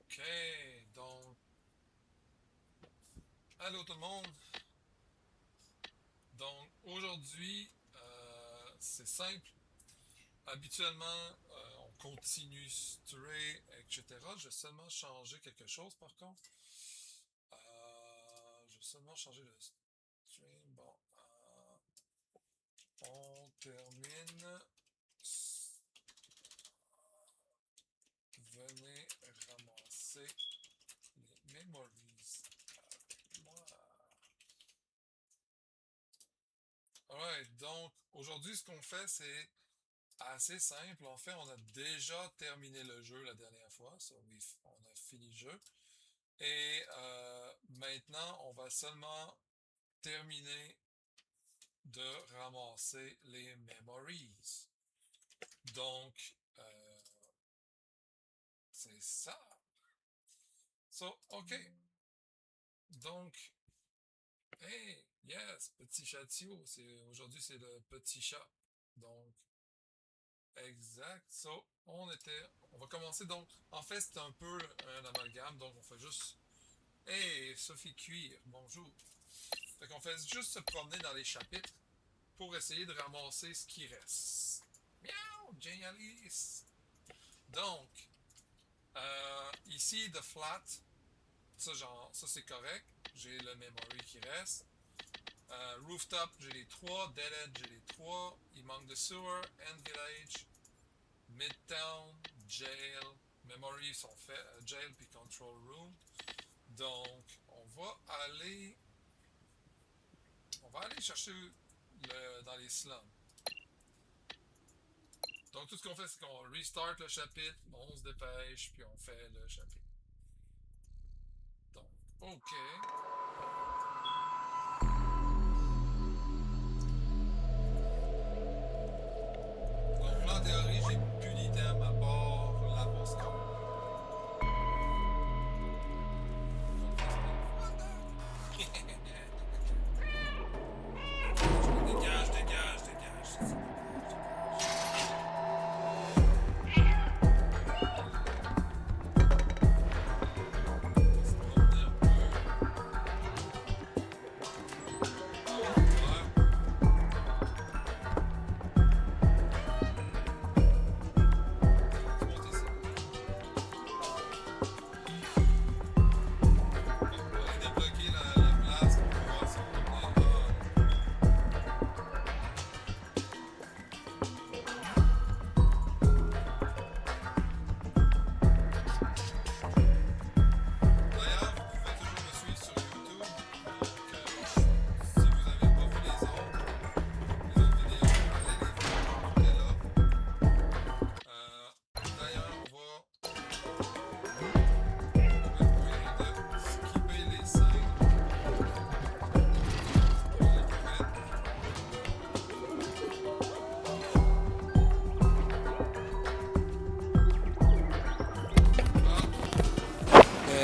OK, donc, allô tout le monde. Donc, aujourd'hui, c'est simple. Habituellement, on continue Stray, etc. Je vais seulement changer quelque chose par contre. Je vais seulement changer le stream. Bon, on termine. Venez ramasser les memories. Moi. Alright, donc aujourd'hui, ce qu'on fait, c'est assez simple. En fait, on a déjà terminé le jeu la dernière fois. So, on a fini le jeu. Et maintenant, on va seulement terminer de ramasser les memories. Donc, c'est ça. So, OK. Donc, hey, yes, petit chatio. Aujourd'hui, c'est le petit chat. Donc, exact. So, on va commencer. Donc, en fait, c'est un peu un amalgame. Donc, on fait juste, hey, Sophie Cuir, bonjour. Fait qu'on fait juste se promener dans les chapitres pour essayer de ramasser ce qui reste. Miaou, Jane Alice. Donc, ici, The Flat, ça c'est correct. J'ai le memory qui reste. Rooftop, j'ai les trois. Deadhead, j'ai les trois. Il manque de Sewer, End Village, Midtown, Jail. Memory sont faits. Jail puis Control Room. Donc, on va aller chercher dans les slums. Donc, tout ce qu'on fait, c'est qu'on restart le chapitre, on se dépêche, puis on fait le chapitre. Donc, OK. Donc, là, en théorie, j'ai plus d'items à part la Boston. Dégage, dégage, dégage.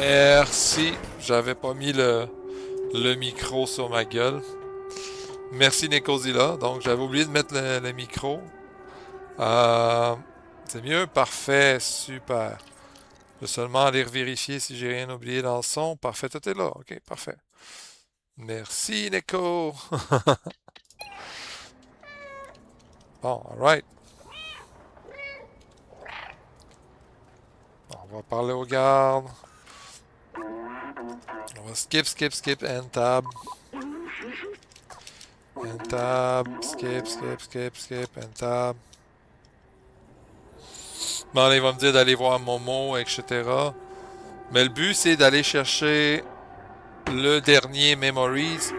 Merci. J'avais pas mis le micro sur ma gueule. Merci Nicozilla. Donc j'avais oublié de mettre le micro. Euh, c'est mieux? Parfait. Super. Je vais seulement aller vérifier si j'ai rien oublié dans le son. Parfait, tout est là. OK, parfait. Merci Nico. Bon, alright. On va parler aux gardes. On va skip, end tab. End tab, skip, end tab. Bon, là, il va me dire d'aller voir Momo, etc. Mais le but, c'est d'aller chercher le dernier Memories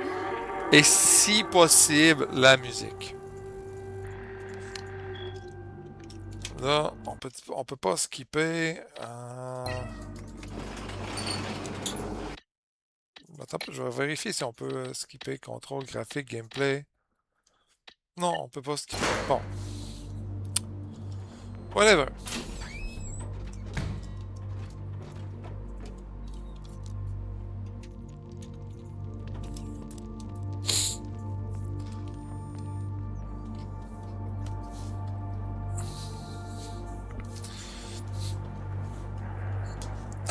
et, si possible, la musique. Là, on peut pas skipper. Attends, je vais vérifier si on peut skipper contrôle, graphique, gameplay. Non, on peut pas skipper. Bon. Whatever.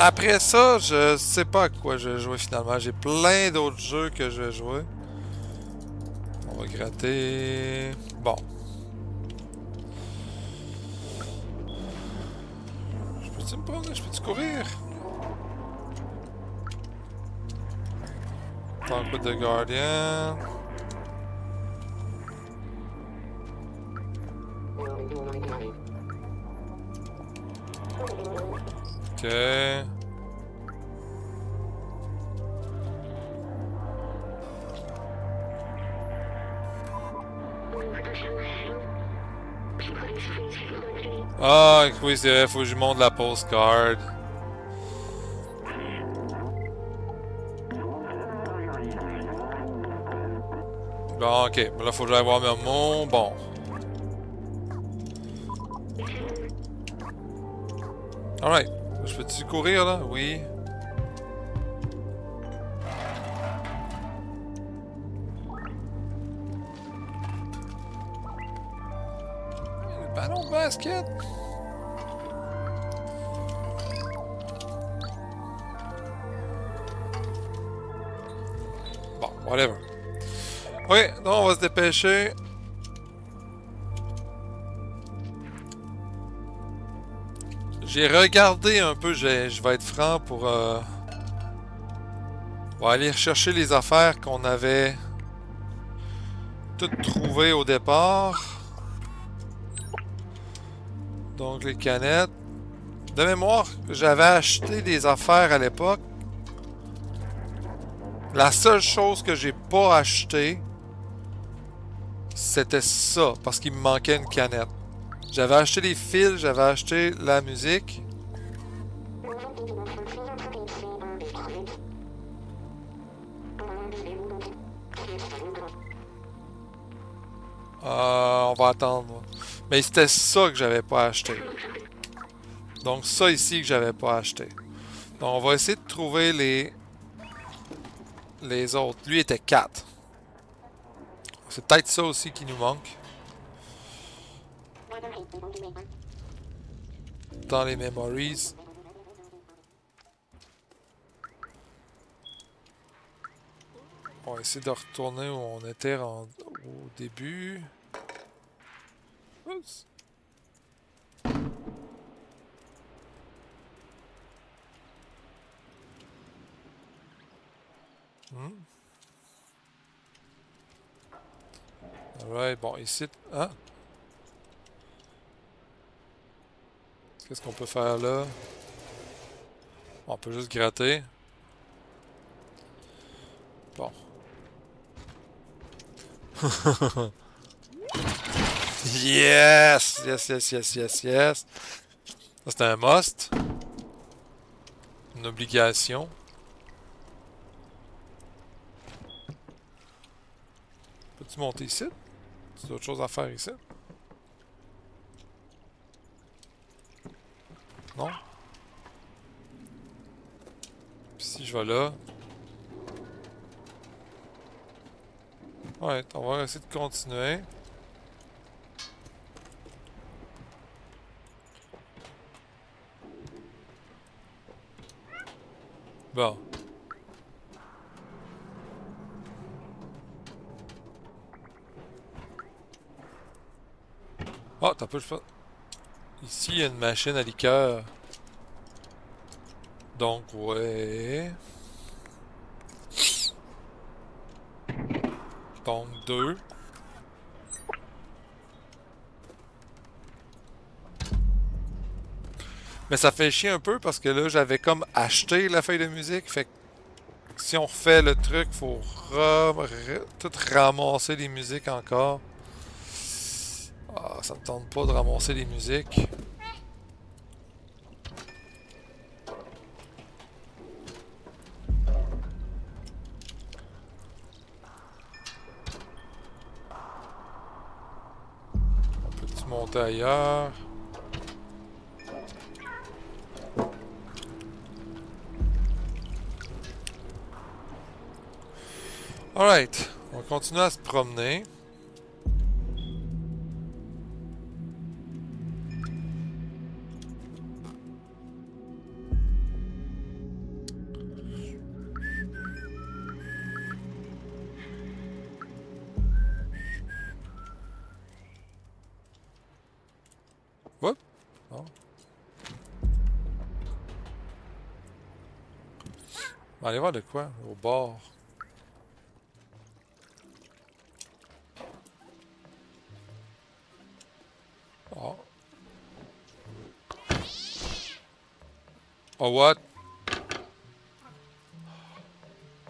Après ça, je sais pas à quoi je vais jouer finalement. J'ai plein d'autres jeux que je vais jouer. On va gratter. Bon. Je peux-tu me prendre? Je peux-tu courir? Talk with the Guardian. Ok. Ah, oui, c'est vrai, faut que je monte la postcard. Bon, ok. Là, faut que j'aille voir Momo. Bon. Alright. Je peux-tu courir, là? Oui. Le ballon de basket. Bon, whatever. Ok, donc on va se dépêcher. J'ai regardé un peu, je vais être franc, pour... on va aller chercher les affaires qu'on avait toutes trouvées au départ. Donc les canettes. De mémoire, j'avais acheté des affaires à l'époque. La seule chose que j'ai pas acheté, c'était ça, parce qu'il me manquait une canette. J'avais acheté les fils, j'avais acheté la musique. On va attendre. Mais c'était ça que j'avais pas acheté. Donc ça ici que j'avais pas acheté. Donc on va essayer de trouver les autres. Lui était 4. C'est peut-être ça aussi qui nous manque. Dans les memories. On va essayer de retourner où on était au début. Oups. Alright, bon, ici... Hein? Qu'est-ce qu'on peut faire là? On peut juste gratter. Bon. Yes! Yes, yes, yes, yes, yes. Ça, c'est un must. Une obligation. Peux-tu monter ici? Tu as autre chose à faire ici? Non? Puis si je vais là... Ouais, on va essayer de continuer. Bon. Oh, t'as pas, je pense. Ici, il y a une machine à liqueur. Donc, ouais. Donc, 2. Mais ça fait chier un peu parce que là, j'avais comme acheté la feuille de musique. Fait que si on refait le truc, faut tout ramasser les musiques encore. Ah, ça me tente pas de ramasser les musiques. On peut-tu monter ailleurs? Alright, on va continuer à se promener. On va aller voir de quoi? Au bord. Oh. Oh, what?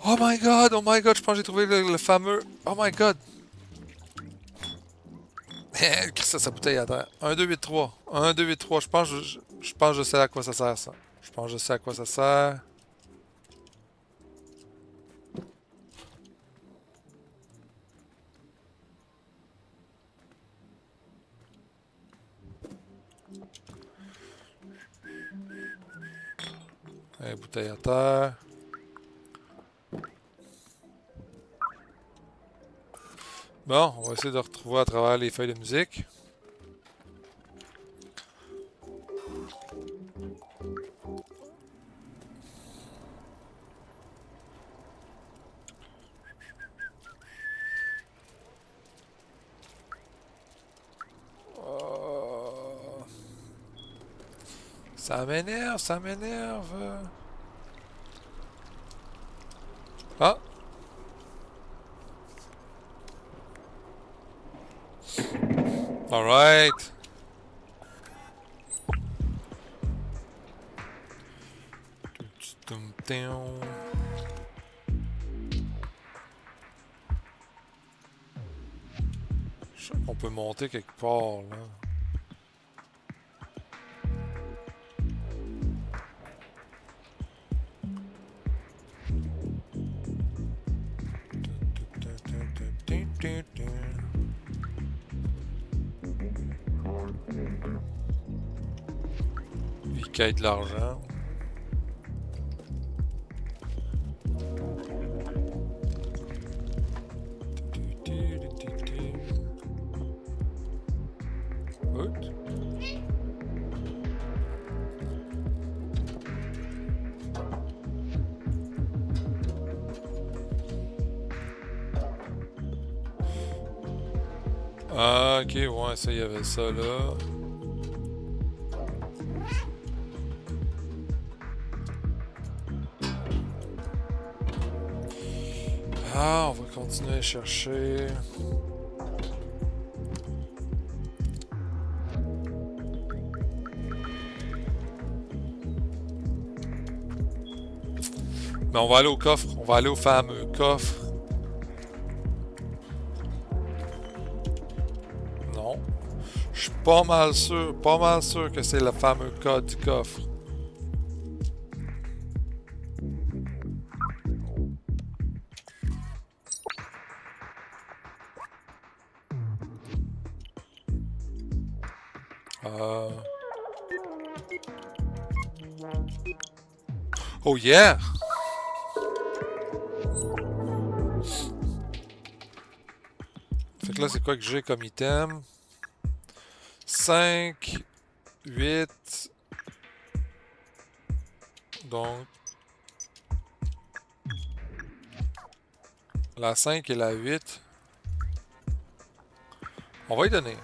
Oh my god, je pense que j'ai trouvé le fameux... Oh my god! Ça, sa bouteille à terre. 1, 2, 8, 3. 1, 2, 8, 3. Je pense que je sais à quoi ça sert, ça. Je pense que je sais à quoi ça sert. Bouteille à terre. Bon, on va essayer de retrouver à travers les feuilles de musique. Oh. Ça m'énerve, ça m'énerve. Ah! Alright! Je sais qu'on peut monter quelque part, là. Il caille de l'argent. What? Ah, ok, ouais, ça, il y avait ça là. Ah, on va continuer à chercher. Mais on va aller au coffre. On va aller au fameux coffre. Non. Je suis pas mal sûr que c'est le fameux code du coffre. Oh yeah! Fait que là, c'est quoi que j'ai comme item? 5, 8. Donc, la 5 et la 8. On va y donner.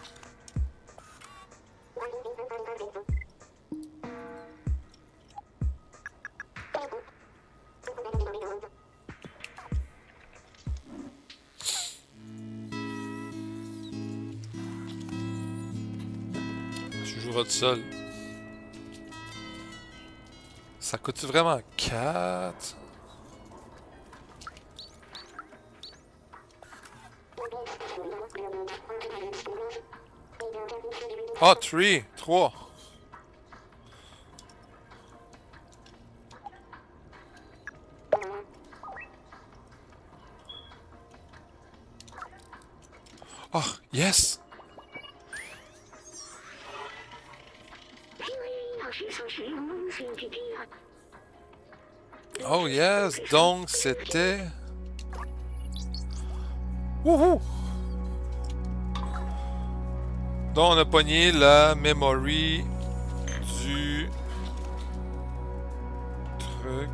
Je jouerai tout seul. Ça coûte vraiment 4? Ah, 3. 3. Oh, yes! Oh yes, donc c'était... Wouhou! Donc on a pogné la memory du truc.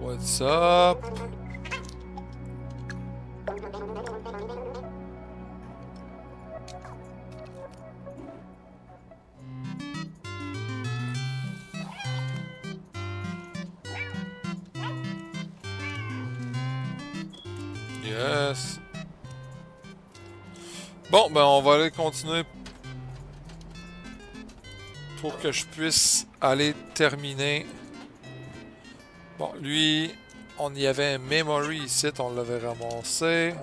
What's up? Yes. Bon, ben on va aller continuer pour que je puisse aller terminer. Bon, lui, on y avait un memory ici, on l'avait ramassé.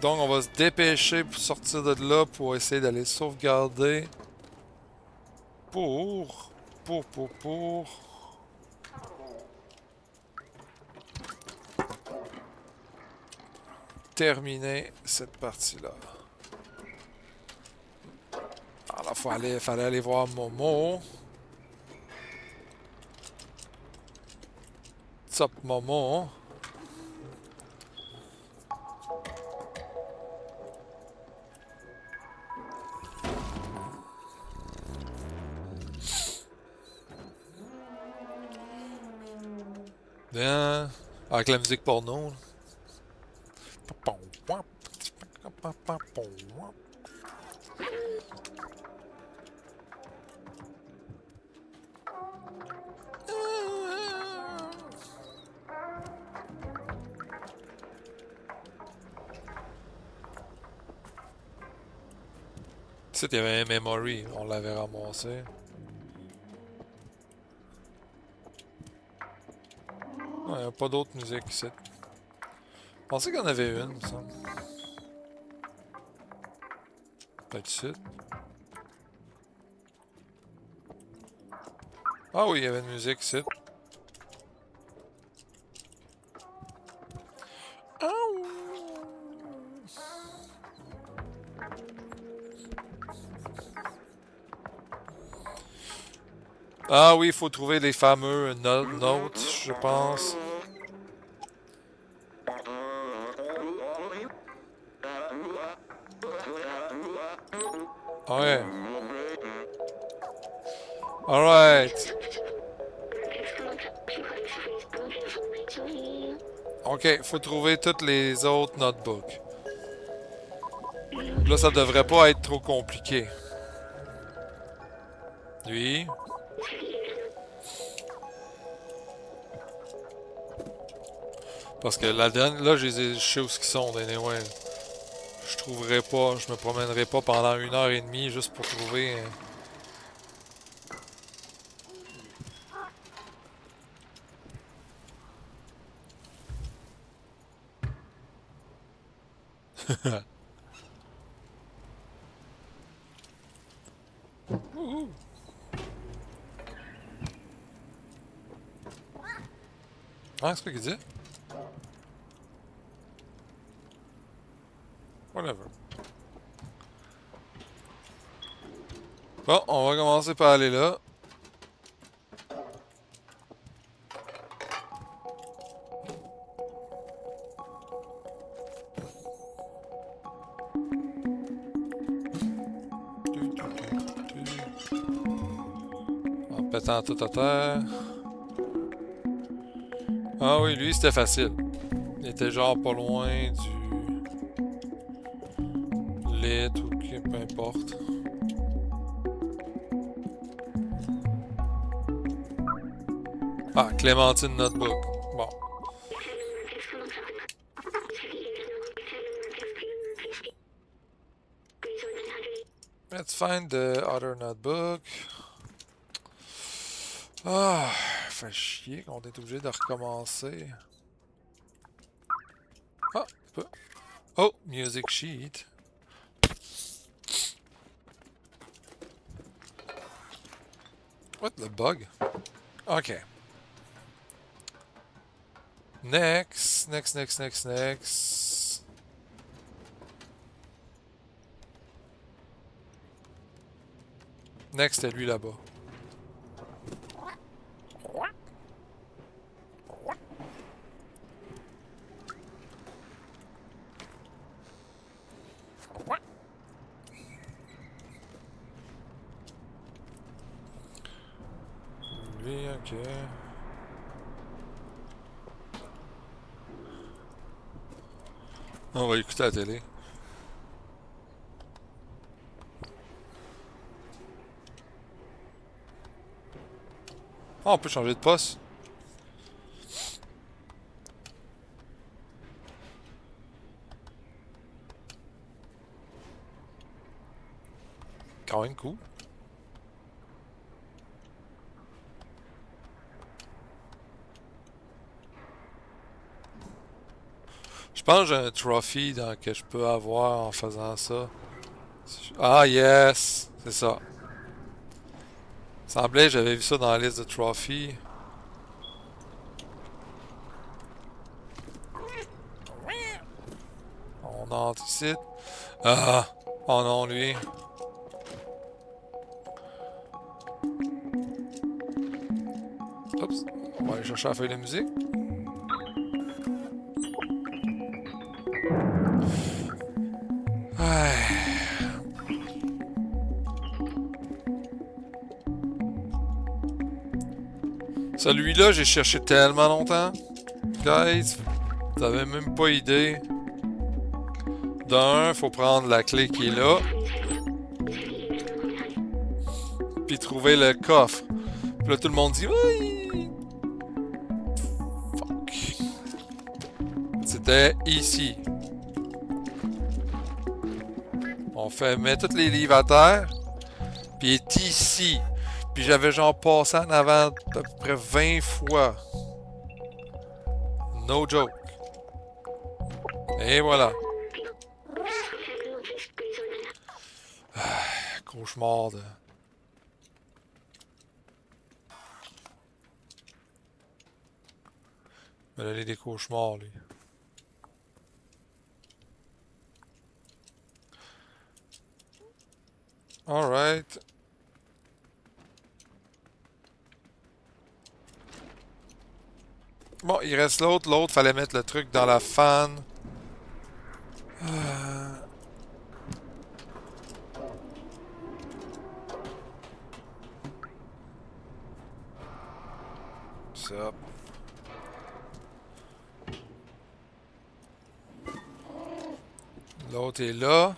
Donc on va se dépêcher pour sortir de là pour essayer d'aller sauvegarder. Pour terminer cette partie-là. Alors, fallait aller voir Momo. What's up, Momo? Bien. Avec la musique porno. Ici, il y avait un memory. On l'avait ramassé. Il n'y a pas d'autre musique ici. Je pensais qu'il y en avait une, il me semble. Peut-être ici. Ah oui, il y avait une musique ici. Ah oui, il faut trouver les fameux notes, je pense. Ouais. Alright. Ok, faut trouver toutes les autres notebooks. Là, ça devrait pas être trop compliqué. Lui. Parce que là, je sais où ils sont, anyway. Je trouverai pas, je me promènerai pas pendant 1 heure et demie juste pour trouver... Ah, c'est quoi qu'il dit? Whatever. Bon, on va commencer par aller là. En pétant tout à terre. Ah oui, lui, c'était facile. Il était genre pas loin du lit ou peu importe. Ah, Clémentine Notebook. Bon. Let's find the other notebook. Ah, fait chier qu'on est obligé de recommencer. Ah, oh, music sheet. What the bug? Okay. Next. Next, c'est lui là-bas. Lui, ok. On va écouter la télé. Ah, on peut changer de poste. quand même cool. Je pense que j'ai un trophy que je peux avoir en faisant ça. Ah, yes! C'est ça. Semblait que j'avais vu ça dans la liste de trophies. On entre ici. Ah! Oh non, lui. Oups. On va aller chercher la feuille de musique. Ouais. Celui-là, j'ai cherché tellement longtemps. Guys, vous avez même pas idée. D'un, faut prendre la clé qui est là. Puis trouver le coffre. Puis là, tout le monde dit oui. Fuck. C'était ici. On fait mettre tous les livres à terre. Puis il est ici. Puis j'avais genre passé en avant à peu près 20 fois. No joke. Et voilà. Cauchemar de... Il va aller des cauchemars, lui. Alright. Bon, il reste l'autre. L'autre, fallait mettre le truc dans la fan. Ça. L'autre est là.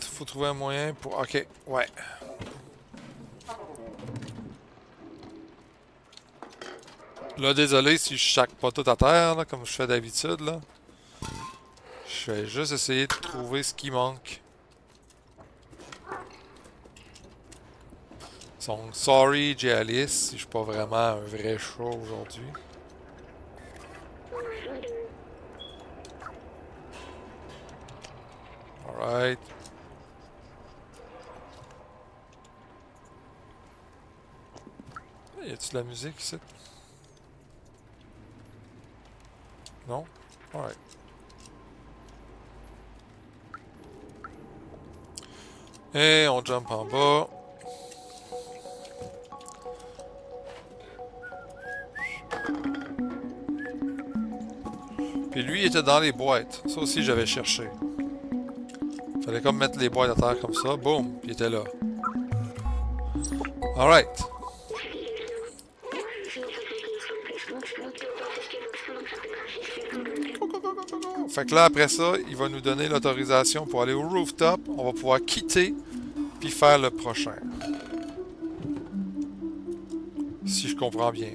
Faut trouver un moyen pour... Ok, ouais. Là, désolé si je chaque pas tout à terre, là, comme je fais d'habitude, là. Je vais juste essayer de trouver ce qui manque. Donc, sorry, J. Alice, si je suis pas vraiment un vrai chat aujourd'hui. Alright. Y a-tu de la musique ici? Non? Alright. Et on jump en bas. Puis lui, il était dans les boîtes. Ça aussi, j'avais cherché. Fallait comme mettre les boîtes à terre comme ça. Boum! Puis il était là. Alright. Fait que là, après ça, il va nous donner l'autorisation pour aller au rooftop. On va pouvoir quitter puis faire le prochain. Si je comprends bien.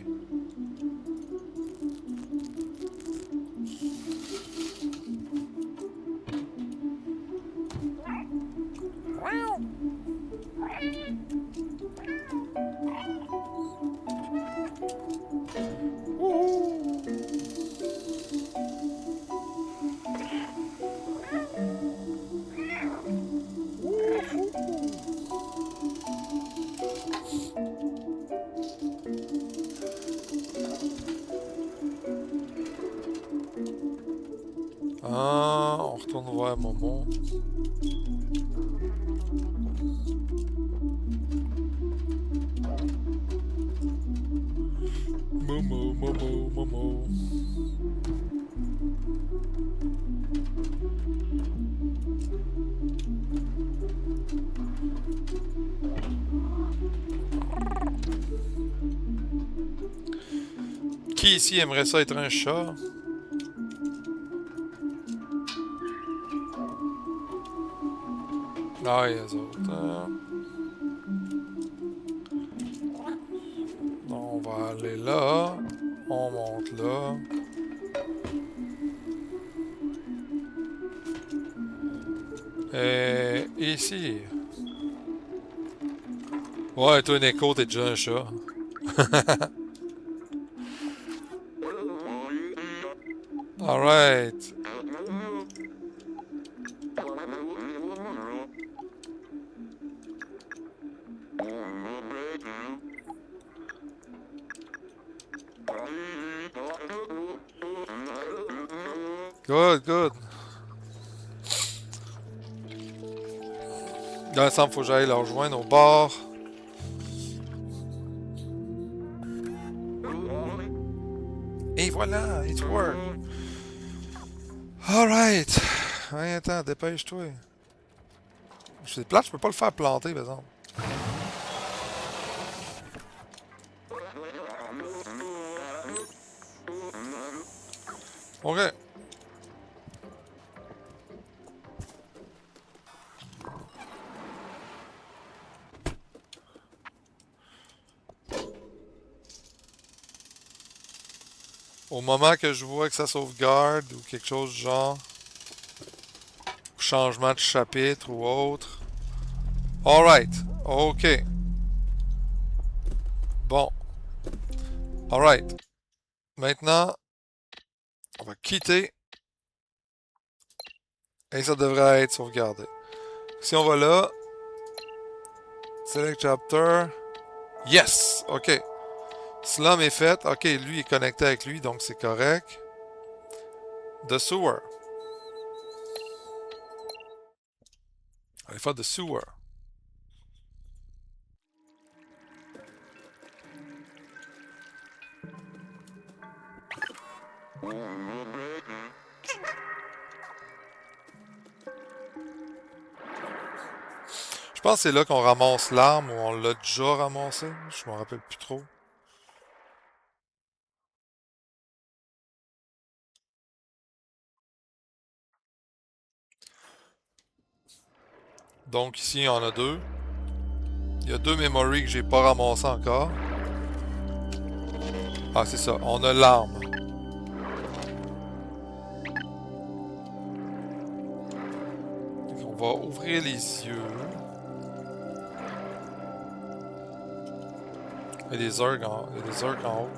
Ah, on retourne voir Momo. Momo, Momo, Momo. Qui ici aimerait ça être un chat? Ah, il y a les autres. On va aller là. On monte là. Ici. Ouais, toi, Neko, t'es déjà un chat. Alright. Good, good. Là, il semble faut que j'aille la rejoindre au bar. Et voilà, it worked. Alright. Ouais, attends, dépêche-toi. C'est plate, je peux pas le faire planter, par exemple. Ok. Au moment que je vois que ça sauvegarde ou quelque chose du genre, changement de chapitre ou autre. Alright. Ok. Bon. Alright. Maintenant, on va quitter. Et ça devrait être sauvegardé. Si on va là, select chapter. Yes! Ok. Slum est fait. Ok, lui est connecté avec lui, donc c'est correct. The sewer. On va faire the sewer. Je pense que c'est là qu'on ramasse l'arme ou on l'a déjà ramassé. Je m'en rappelle plus trop. Donc ici, il y en a deux. Il y a deux memories que j'ai pas ramassées encore. Ah, c'est ça. On a l'arme. On va ouvrir les yeux. Il y a des orques en haut.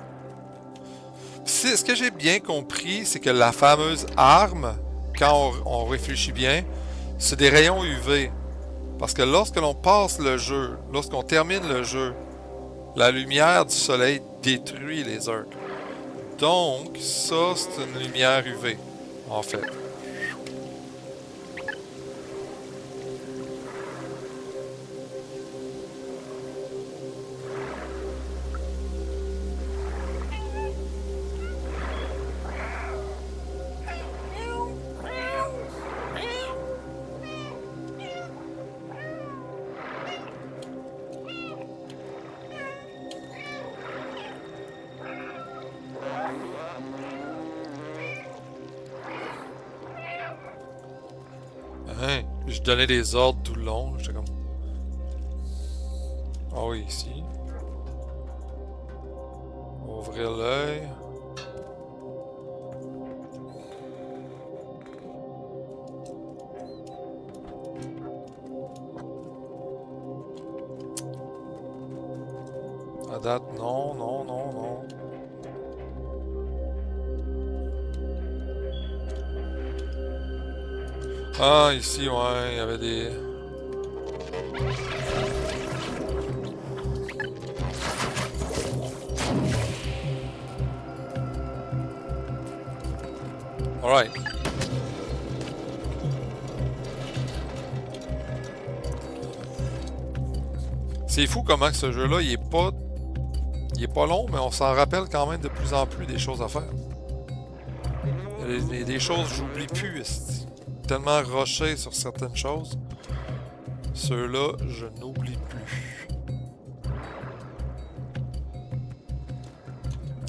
Ce que j'ai bien compris, c'est que la fameuse arme, quand on réfléchit bien, c'est des rayons UV. Parce que lorsque l'on passe le jeu, lorsqu'on termine le jeu, la lumière du soleil détruit les orques. Donc, ça, c'est une lumière UV, en fait. Hein? Je donnais des ordres tout le long. J'étais comme... Ah oui, ici. On va ouvrir l'œil. À date, non, non, non, non. Ah, ici, ouais, il y avait des... Alright. C'est fou comment que ce jeu-là, il est pas... Il est pas long, mais on s'en rappelle quand même de plus en plus des choses à faire. Il y a des choses que j'oublie plus, esti. Tellement rushé sur certaines choses. Ceux-là, je n'oublie plus.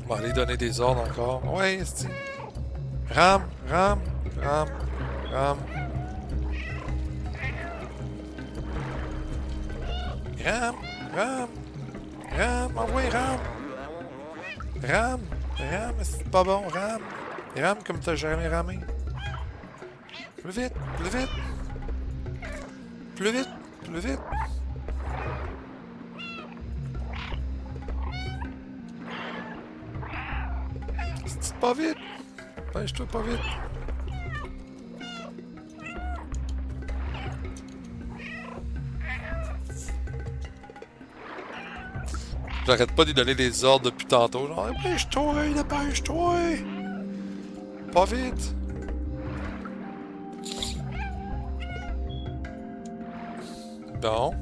On va aller donner des ordres encore. Ouais, esti. Ram, ram, ram, ram. Ram, ram, ram, envoie ram. Ram, ram, c'est pas bon, ram. Ram comme t'as jamais ramé. Plus vite, plus vite. Plus vite! Plus vite! C'est pas vite! Pêche-toi pas vite! J'arrête pas de lui donner des ordres depuis tantôt. Genre, dépêche-toi, dépêche-toi! Pas vite! Bon.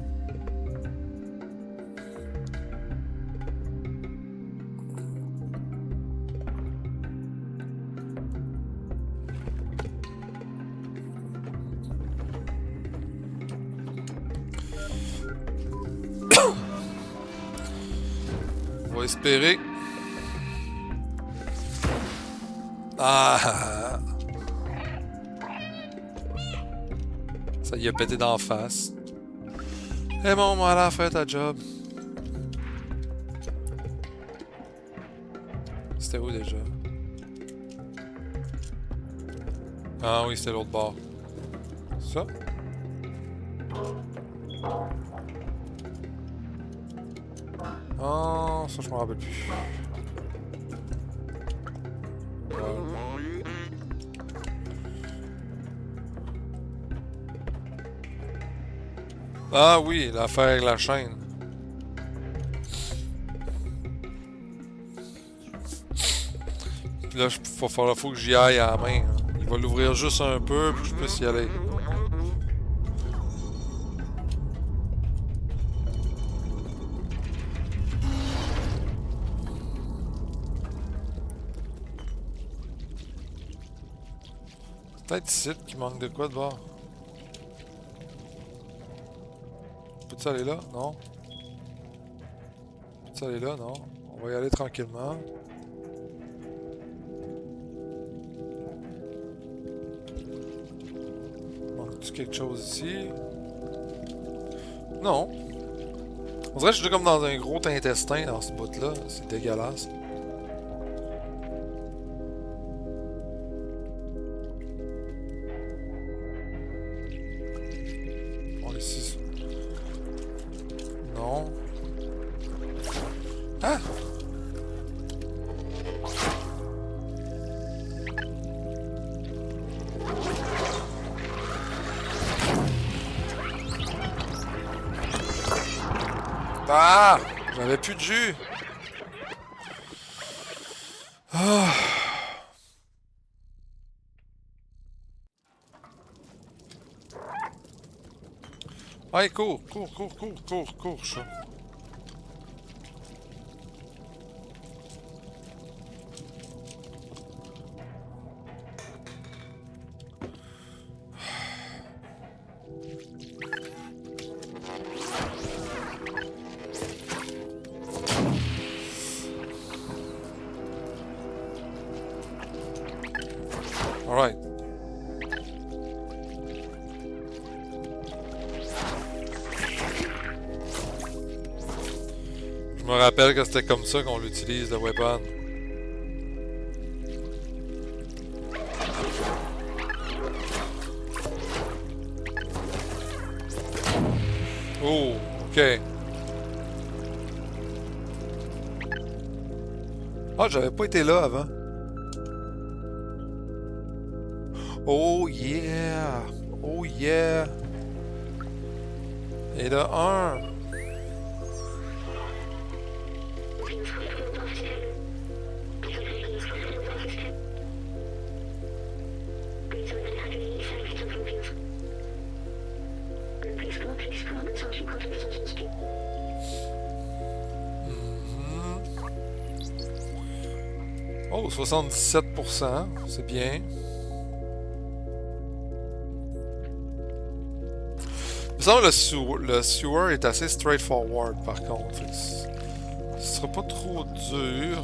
On va espérer. Ah! Ça y a pété d'en face. Eh bon, voilà, fais ta job. C'était où déjà? Ah oui, c'était l'autre bord. Ça? Ah, ça je me rappelle plus. Ah oui, l'affaire avec la chaîne. Puis là, faut que j'y aille à la main. Hein. Il va l'ouvrir juste un peu pour que je puisse y aller. Peut-être ici qu'il manque de quoi de bord. Peux-tu aller là? Non. Peux-tu aller là? Non. On va y aller tranquillement. Manque-tu quelque chose ici? Non. On dirait que je suis comme dans un gros intestin dans ce bout-là. C'est dégueulasse. Bon, ici. Non. Ah! Ah! J'avais plus de jus! Ah! Allez, cours, chat. Alright. Je me rappelle que c'était comme ça qu'on l'utilise, le weapon. Oh, ok. Ah, j'avais pas été là avant. Oh yeah! Oh yeah! Et là, un. Oh, 77%, c'est bien. Il me semble que le sewer est assez straightforward par contre. Ce sera pas trop dur.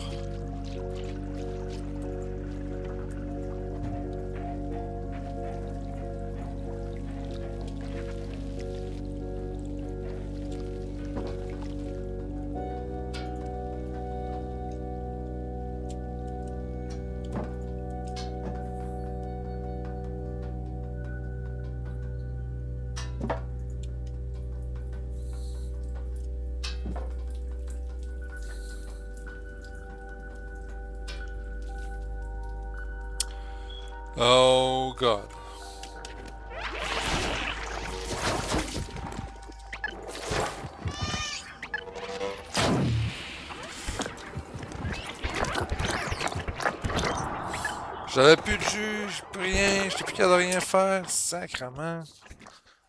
Oh god. J'avais plus de jus, j'ai plus rien, j'étais plus capable de rien faire, sacrement.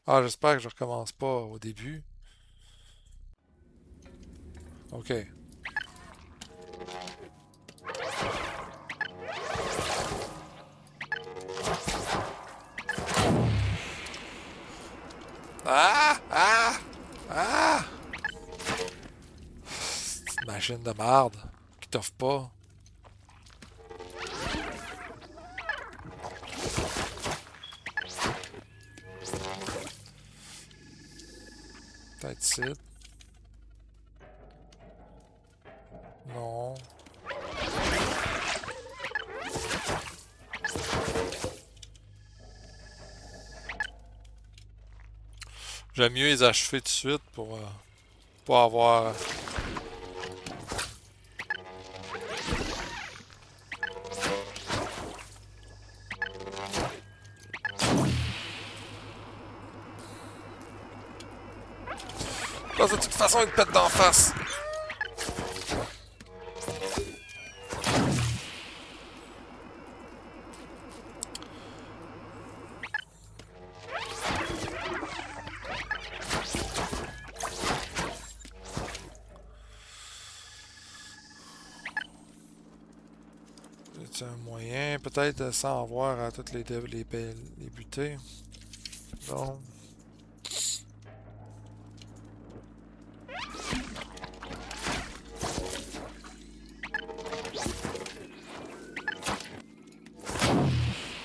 Ah, j'espère que je recommence pas au début. Ok. Ah! Ah! Ah! C'est une machine de marde qui t'offre pas. Peut-être ici. Non. J'aime mieux les achever tout de suite pour pas avoir. Là, de toute façon, il te pète d'en face. C'est un moyen, peut-être sans avoir à toutes les buter. Non.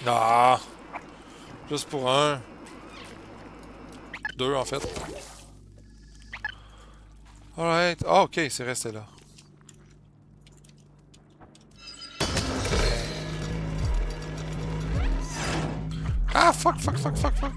Ah! Juste pour un. Deux, en fait. Alright. Ah, ok, c'est resté là. Ah, fuck, fuck, fuck, fuck, fuck.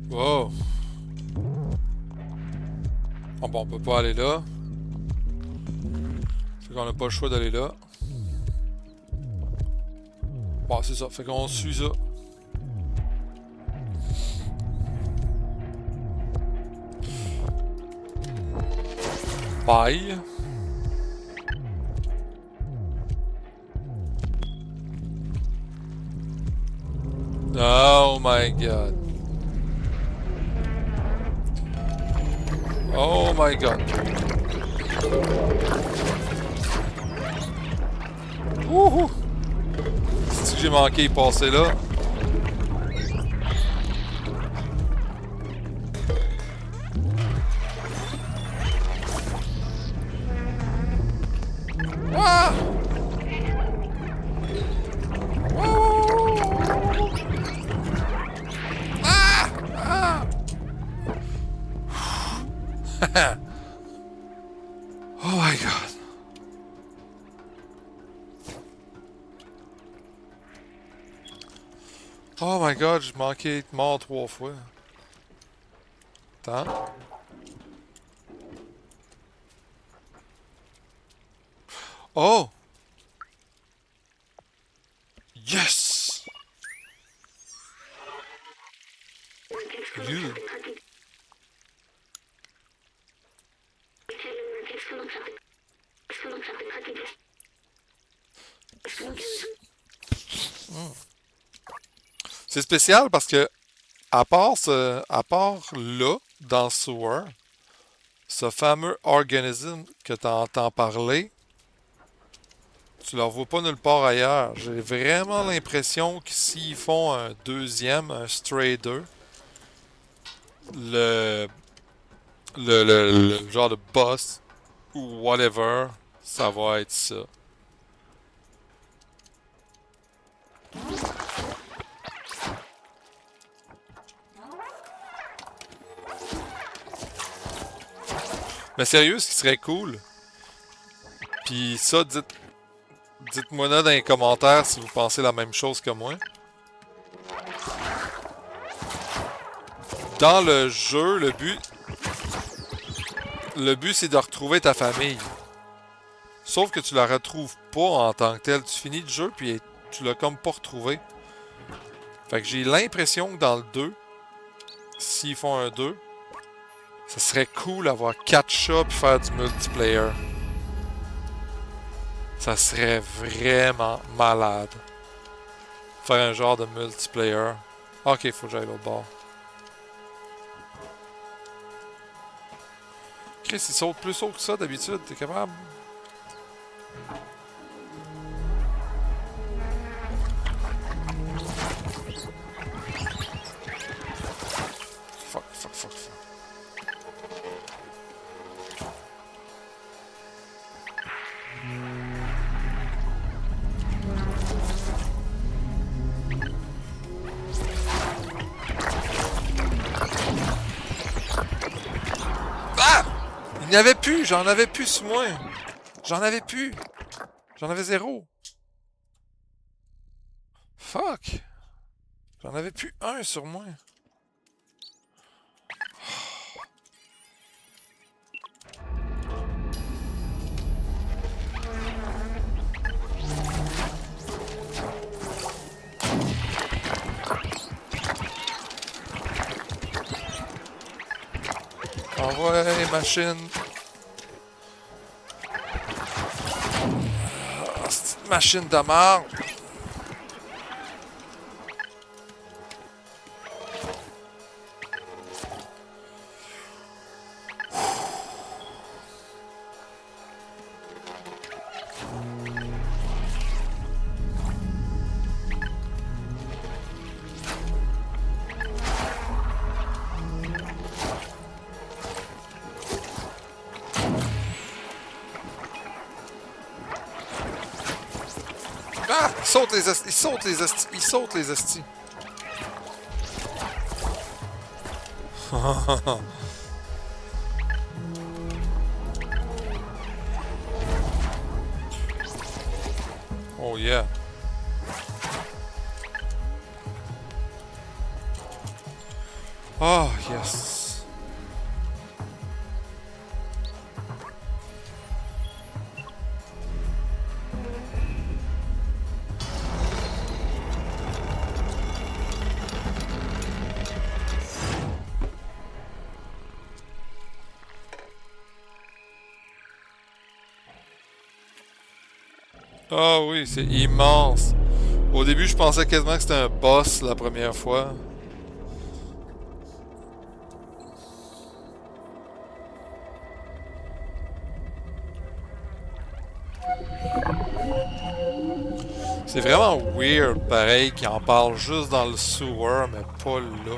Wow. Oh, bon, on peut pas aller là. Fait qu'on a pas le choix d'aller là. Bon, c'est ça. Fait qu'on suit ça. Bye. Oh my god. Oh my god. Wouhou! C'est que j'ai manqué y passer là. Ah! Ah! Ah! Oh my god. Oh my god, j'ai manqué de mort 3 fois. Attends. Oh! Yes! You. C'est spécial parce que à part là, dans le sewer, ce fameux organisme que tu entends parler, tu ne le vois pas nulle part ailleurs. J'ai vraiment l'impression que s'ils font un deuxième, un Stray 2, le, le genre de boss ou whatever, ça va être ça. Mais sérieux, ce qui serait cool, puis ça, dites-moi là dans les commentaires si vous pensez la même chose que moi. Dans le jeu, le but c'est de retrouver ta famille. Sauf que tu la retrouves pas en tant que telle. Tu finis le jeu, puis tu l'as comme pas retrouvé. Fait que j'ai l'impression que dans le 2, s'ils font un 2, ça serait cool d'avoir 4 chats puis faire du multiplayer. Ça serait vraiment malade. Faire un genre de multiplayer. Ok, faut que j'aille l'autre bord. Chris, il saute plus haut que ça d'habitude, t'es capable? Fuck, fuck, fuck, fuck. Ah! Il n'y avait plus, j'en avais plus sur moi. J'en avais plus. J'en avais 0. Fuck. J'en avais plus un sur moi. Envoie les machines. C'est une machine de merde. Ah! Ils sautent les astis. Ils sautent les astis. Ils sautent les astis. Oh yeah. Oh yes. Ah oui, c'est immense. Au début, je pensais quasiment que c'était un boss la première fois. C'est vraiment weird, pareil, qu'il en parle juste dans le sewer, mais pas là.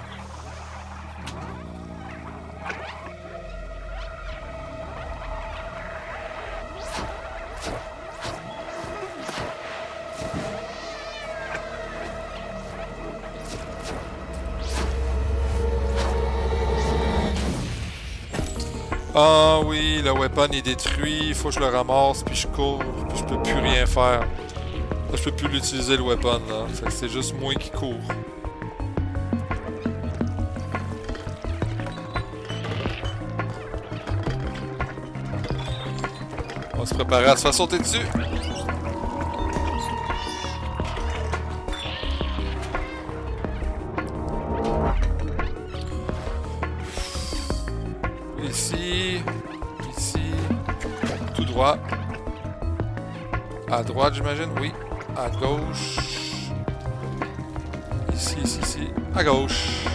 Ah oui, le weapon est détruit, il faut que je le ramasse, puis je cours, puis je peux plus rien faire. Là, je peux plus l'utiliser le weapon, là. Fait que c'est juste moi qui cours. On va se préparer à se faire sauter dessus. Ici, ici, tout droit. À droite, j'imagine, oui. À gauche. Ici, ici, ici. À gauche.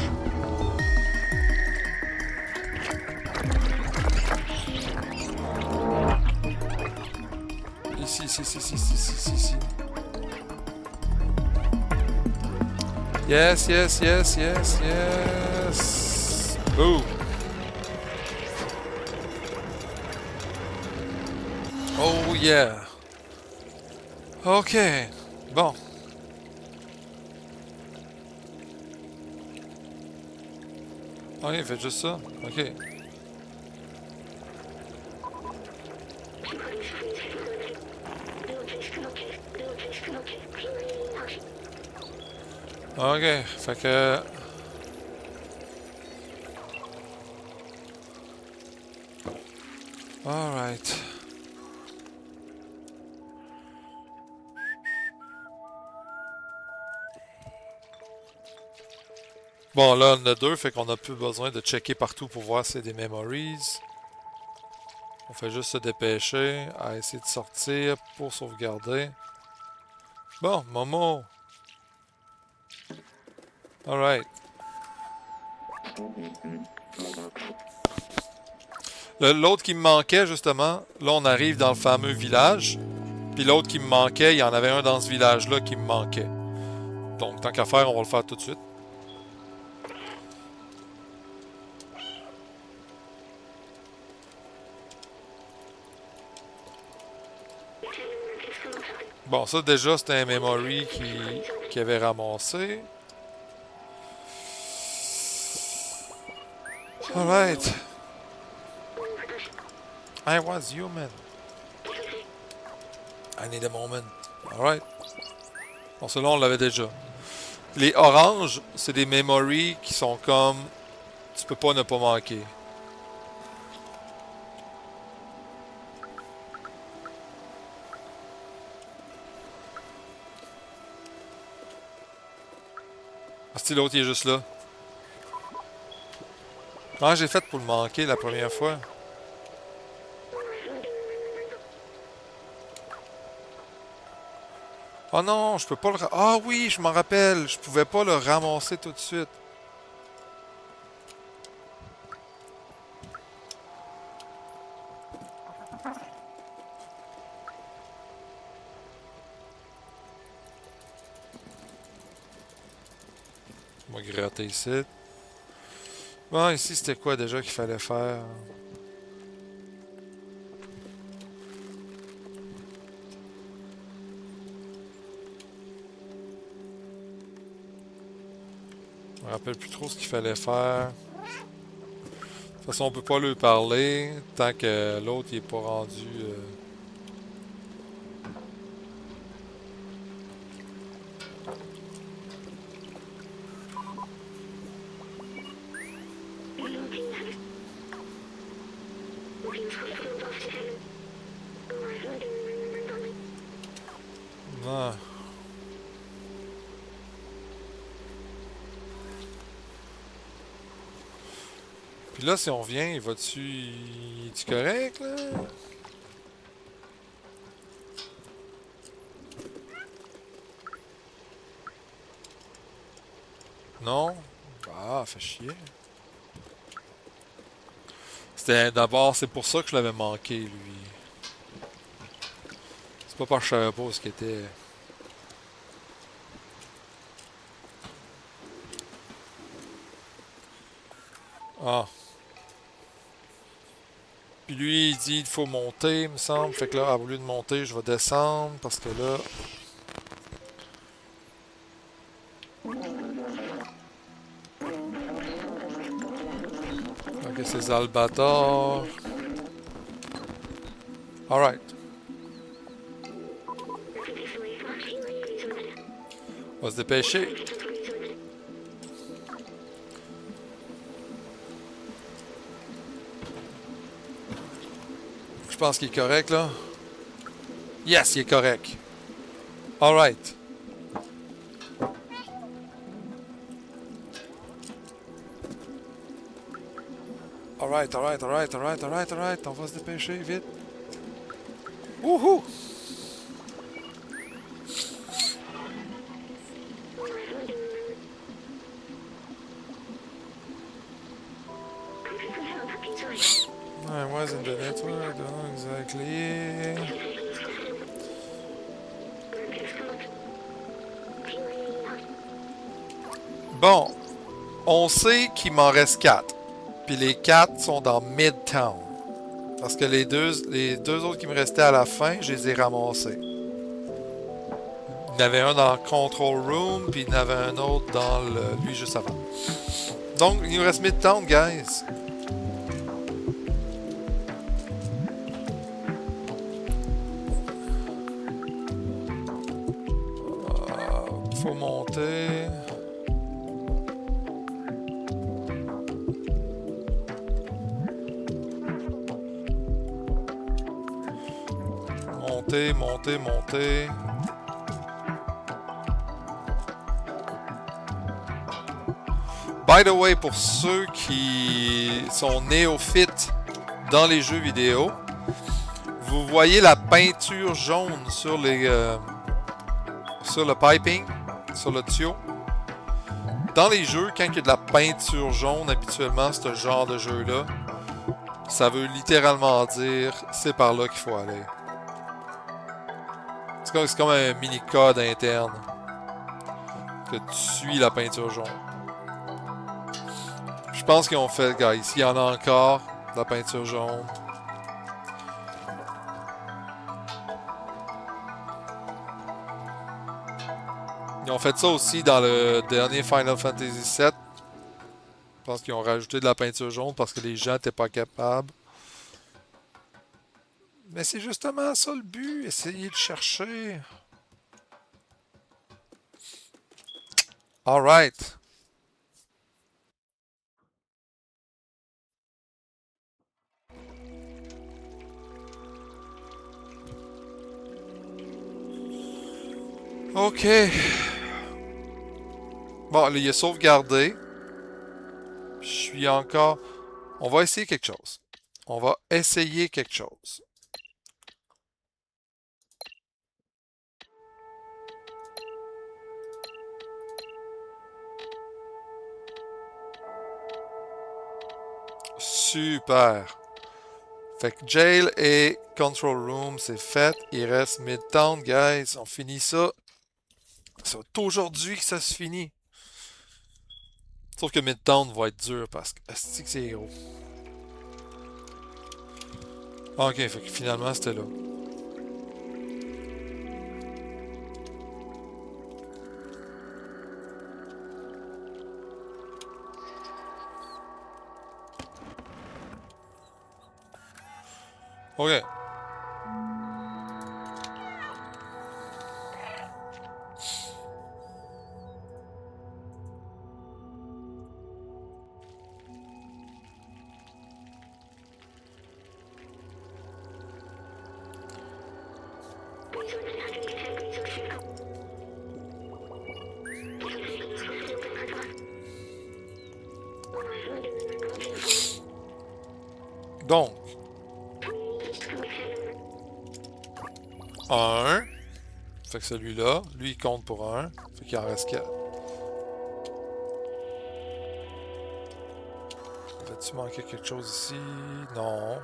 Ici, ici, ici, ici, ici, ici, ici. Yes, yes, yes, yes, yes. Boom. Oh yeah. Ok. Bon. Ok, faites juste ça. Ok. Ok, fait que... Alright. Bon, là, on a deux, fait qu'on a plus besoin de checker partout pour voir si c'est des memories. On fait juste se dépêcher à essayer de sortir pour sauvegarder. Bon, Momo. Alright. L'autre qui me manquait, justement, là, on arrive dans le fameux village. Puis l'autre qui me manquait, il y en avait un dans ce village-là qui me manquait. Donc, tant qu'à faire, on va le faire tout de suite. Bon, ça, déjà, c'était un memory qui avait ramassé. Alright. I was human. I need a moment. Alright. Bon, ceux-là, on l'avait déjà. Les oranges, c'est des memories qui sont comme... Tu peux pas ne pas manquer. Ah, c'est l'autre, il est juste là. Comment j'ai fait pour le manquer la première fois? Oh non, je peux pas le... Ah oui, je m'en rappelle. Je pouvais pas le ramasser tout de suite. On va gratter ici. Bon, ici, c'était quoi déjà qu'il fallait faire? Je me rappelle plus trop ce qu'il fallait faire. De toute façon, on peut pas lui parler tant que l'autre il est pas rendu... Ah. Puis là, si on revient, il va-tu... Es-tu correct, là? Non? Ah, fait chier. C'était d'abord, c'est pour ça que je l'avais manqué, lui. C'est pas parce que je savais pas ce qu'il était. Ah. Puis lui, il dit il faut monter, il me semble. Fait que là, au lieu de monter, je vais descendre parce que là. Ok, c'est Albator. Alright. On va se dépêcher. Je pense qu'il est correct, là. Yes, il est correct. Alright. Alright, alright, alright, alright, alright, alright. On va se dépêcher, vite. Wouhou! I wasn't the network, don't exactly. Bon, on sait qu'il m'en reste 4. Puis les 4 sont dans Midtown. Parce que les deux autres qui me restaient à la fin, je les ai ramassés. Il y en avait un dans le Control Room, puis il y en avait un autre dans lui juste avant. Donc, il nous reste Midtown, guys. faut monter. Monter, monter, monter. By the way, pour ceux qui sont néophytes dans les jeux vidéo, vous voyez la peinture jaune sur les sur le piping, sur le tuyau. Dans les jeux, quand il y a de la peinture jaune, habituellement, ce genre de jeu-là, ça veut littéralement dire c'est par là qu'il faut aller. C'est comme un mini-code interne que tu suis la peinture jaune. Je pense qu'ils ont fait, guys, ici il y en a encore de la peinture jaune. Ils ont fait ça aussi dans le dernier Final Fantasy VII. Je pense qu'ils ont rajouté de la peinture jaune parce que les gens n'étaient pas capables. Mais c'est justement ça le but, essayer de chercher. Alright. Ok. Bon, là, il est sauvegardé. Je suis encore... On va essayer quelque chose. On va essayer quelque chose. Super. Fait que Jail et Control Room, c'est fait. Il reste Midtown, guys. On finit ça. C'est aujourd'hui que ça se finit. Sauf que Midtown va être dur parce que c'est gros. Ok, fait que finalement c'était là. Ok. Donc, 1. Fait que celui-là, lui il compte pour 1. Fait qu'il en reste 4. Vas-tu manquer quelque chose ici? Non.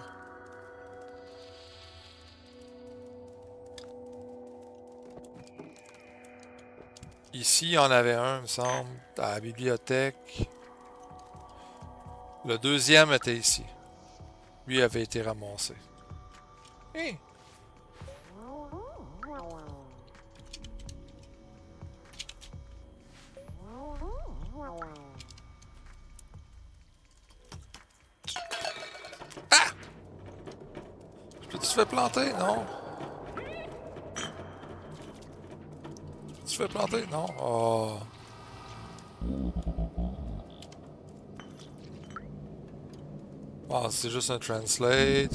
Ici, il y en avait un, il me semble, à la bibliothèque. Le deuxième était ici. Lui avait été ramassé. Hey. Ah! Tu te fais planter? Non. Tu te fais planter? Non. Oh. Ah, c'est juste un translate.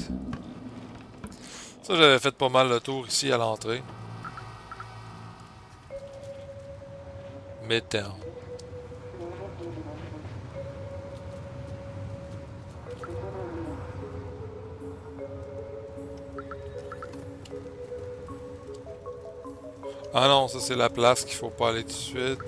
Ça, j'avais fait pas mal le tour ici à l'entrée. Midtown. Ah non, ça c'est la place qu'il faut pas aller tout de suite.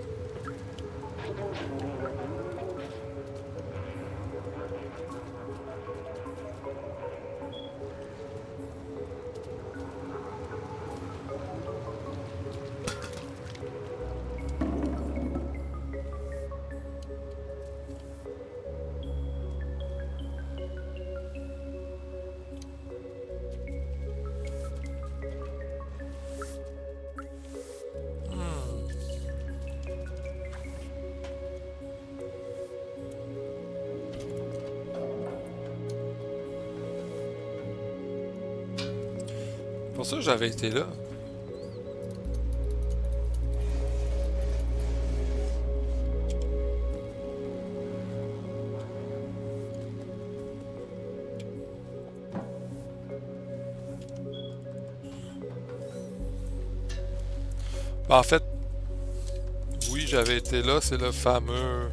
Pour ça, j'avais été là. Ben, en fait, oui, j'avais été là, c'est le fameux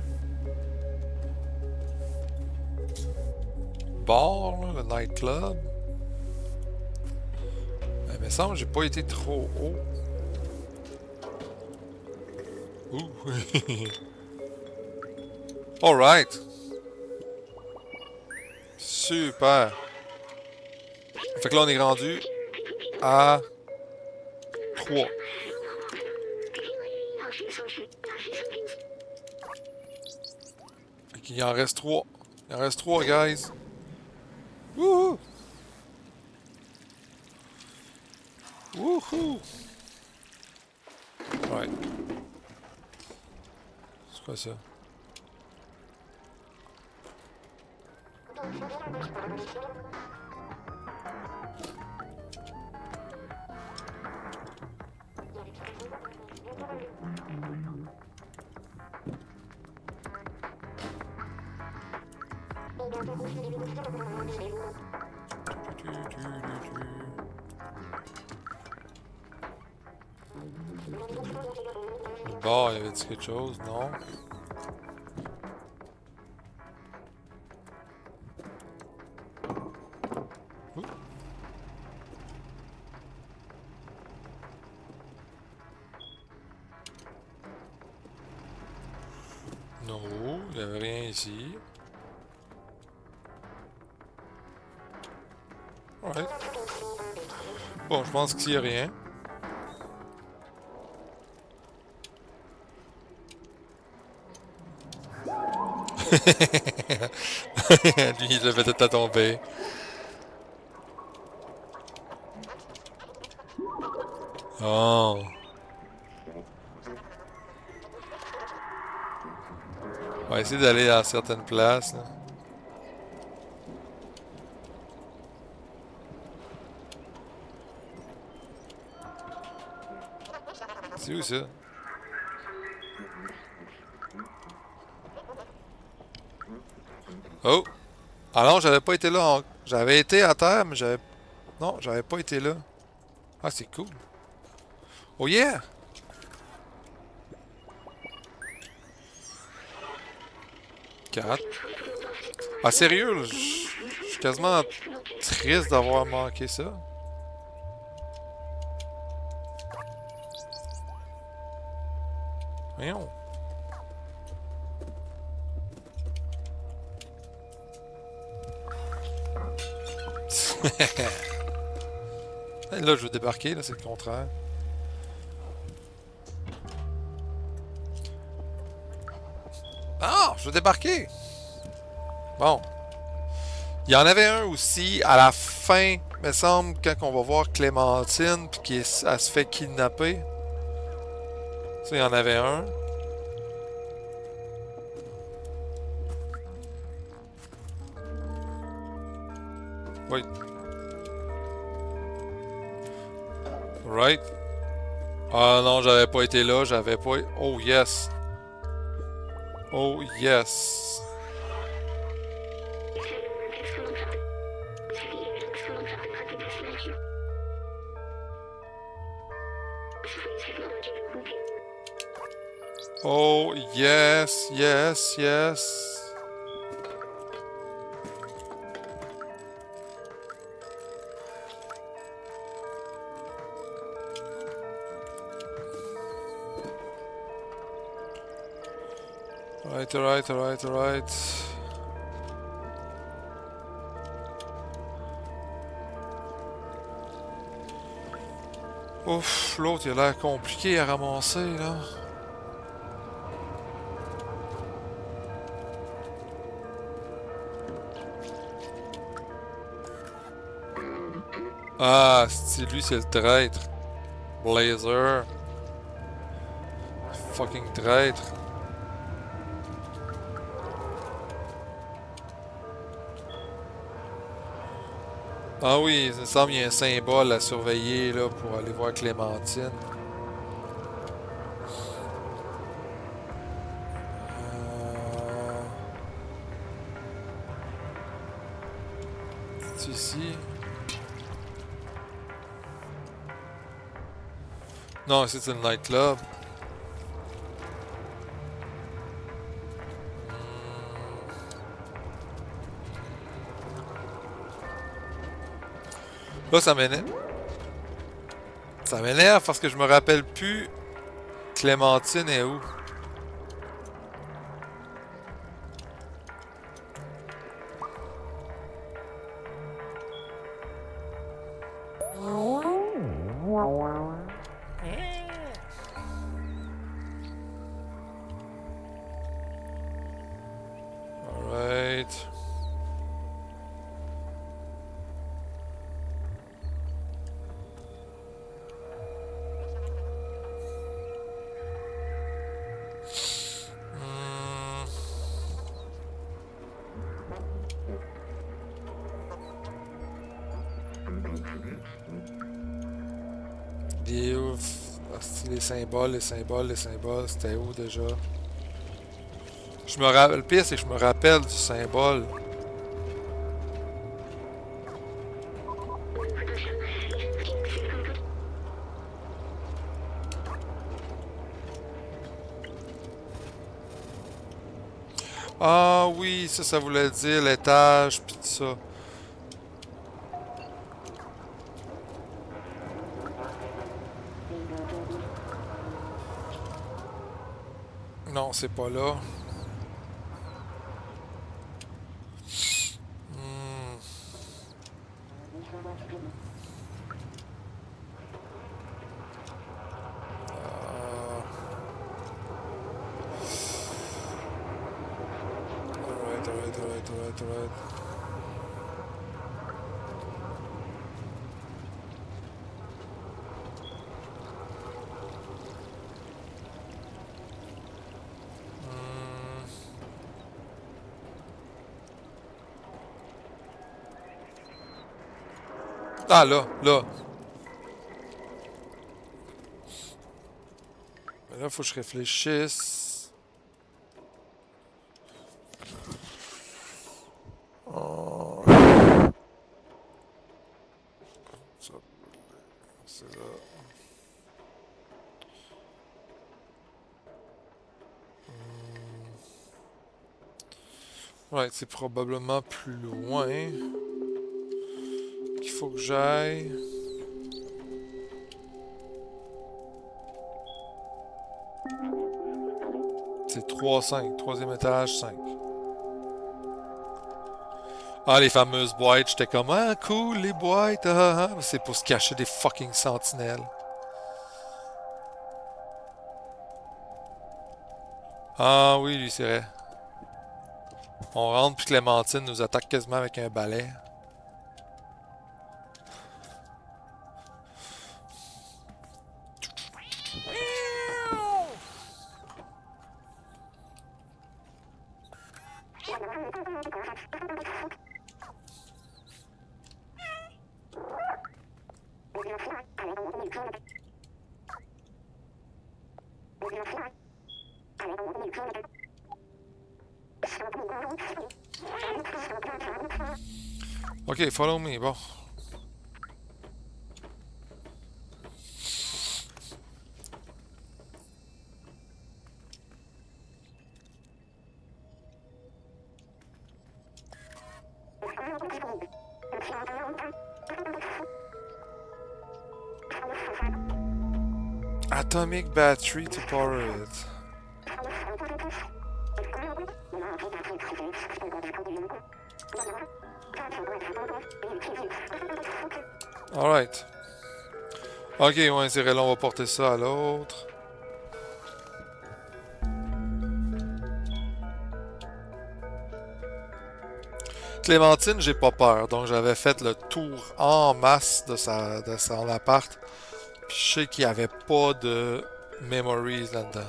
bar, là, le nightclub. Mais il me semble que j'ai pas été trop haut. Ouh! Alright! Super! Fait que là, on est rendu à 3. Fait qu'il en reste 3. Il en reste 3, guys. Wouhou! Wouhou! Ouais. C'est quoi ça? Le bar, il y avait-tu quelque chose? Non. Ouh. Non, il n'y avait rien ici. Ouais. Bon, je pense qu'il n'y a rien. Lui, il avait tout à tomber. Oh. On va essayer d'aller à certaines places, là. C'est où ça? Oh! Ah non, j'avais pas été là. J'avais été à terre, mais j'avais... Non, j'avais pas été là. Ah, c'est cool. Oh yeah! Quatre. Ah, sérieux, là, je suis quasiment triste d'avoir manqué ça. Voyons. Là, je veux débarquer, là, c'est le contraire. Ah, je veux débarquer! Bon. Il y en avait un aussi à la fin, me semble, quand on va voir Clémentine, puis elle se fait kidnapper. Ça, il y en avait un. Oui. Right. Ah non, j'avais pas été là, j'avais pas... Oh yes. Oh yes. Oh yes, yes, yes. Alright. Ouf, l'autre il a l'air compliqué à ramasser là. Ah, c'est lui, c'est le traître. Blazer. Fucking traître. Ah oui, il me semble qu'il y a un symbole à surveiller là pour aller voir Clémentine. C'est ici. Non, c'est une nightclub. Là, ça m'énerve. Ça m'énerve parce que je me rappelle plus Clémentine est où. Alright. Hmm. Les symboles, les symboles, les symboles, c'était où déjà? Je me rappelle, le pire, c'est que je me rappelle du symbole. Ah oui, ça voulait dire l'étage, pis tout ça. Non, c'est pas là. Hmm. Ah. Alright. Hmm. Ah, là. Mais là, faut que je réfléchisse. Oh. Ça, c'est là. Ouais, c'est probablement plus loin qu'il faut que j'aille. C'est 3-5. Troisième étage, 5. Ah, les fameuses boîtes, j'étais comme, ah, cool, les boîtes, C'est pour se cacher des fucking sentinelles. Ah oui, lui, c'est vrai. On rentre, puis Clémentine nous attaque quasiment avec un balai. Ok, follow me, bon. Atomic battery to power it. Alright. Ok, ouais, c'est vrai, là, on va porter ça à l'autre. Clémentine, j'ai pas peur, donc j'avais fait le tour en masse de son appart. Puis je sais qu'il y avait pas de memories là-dedans.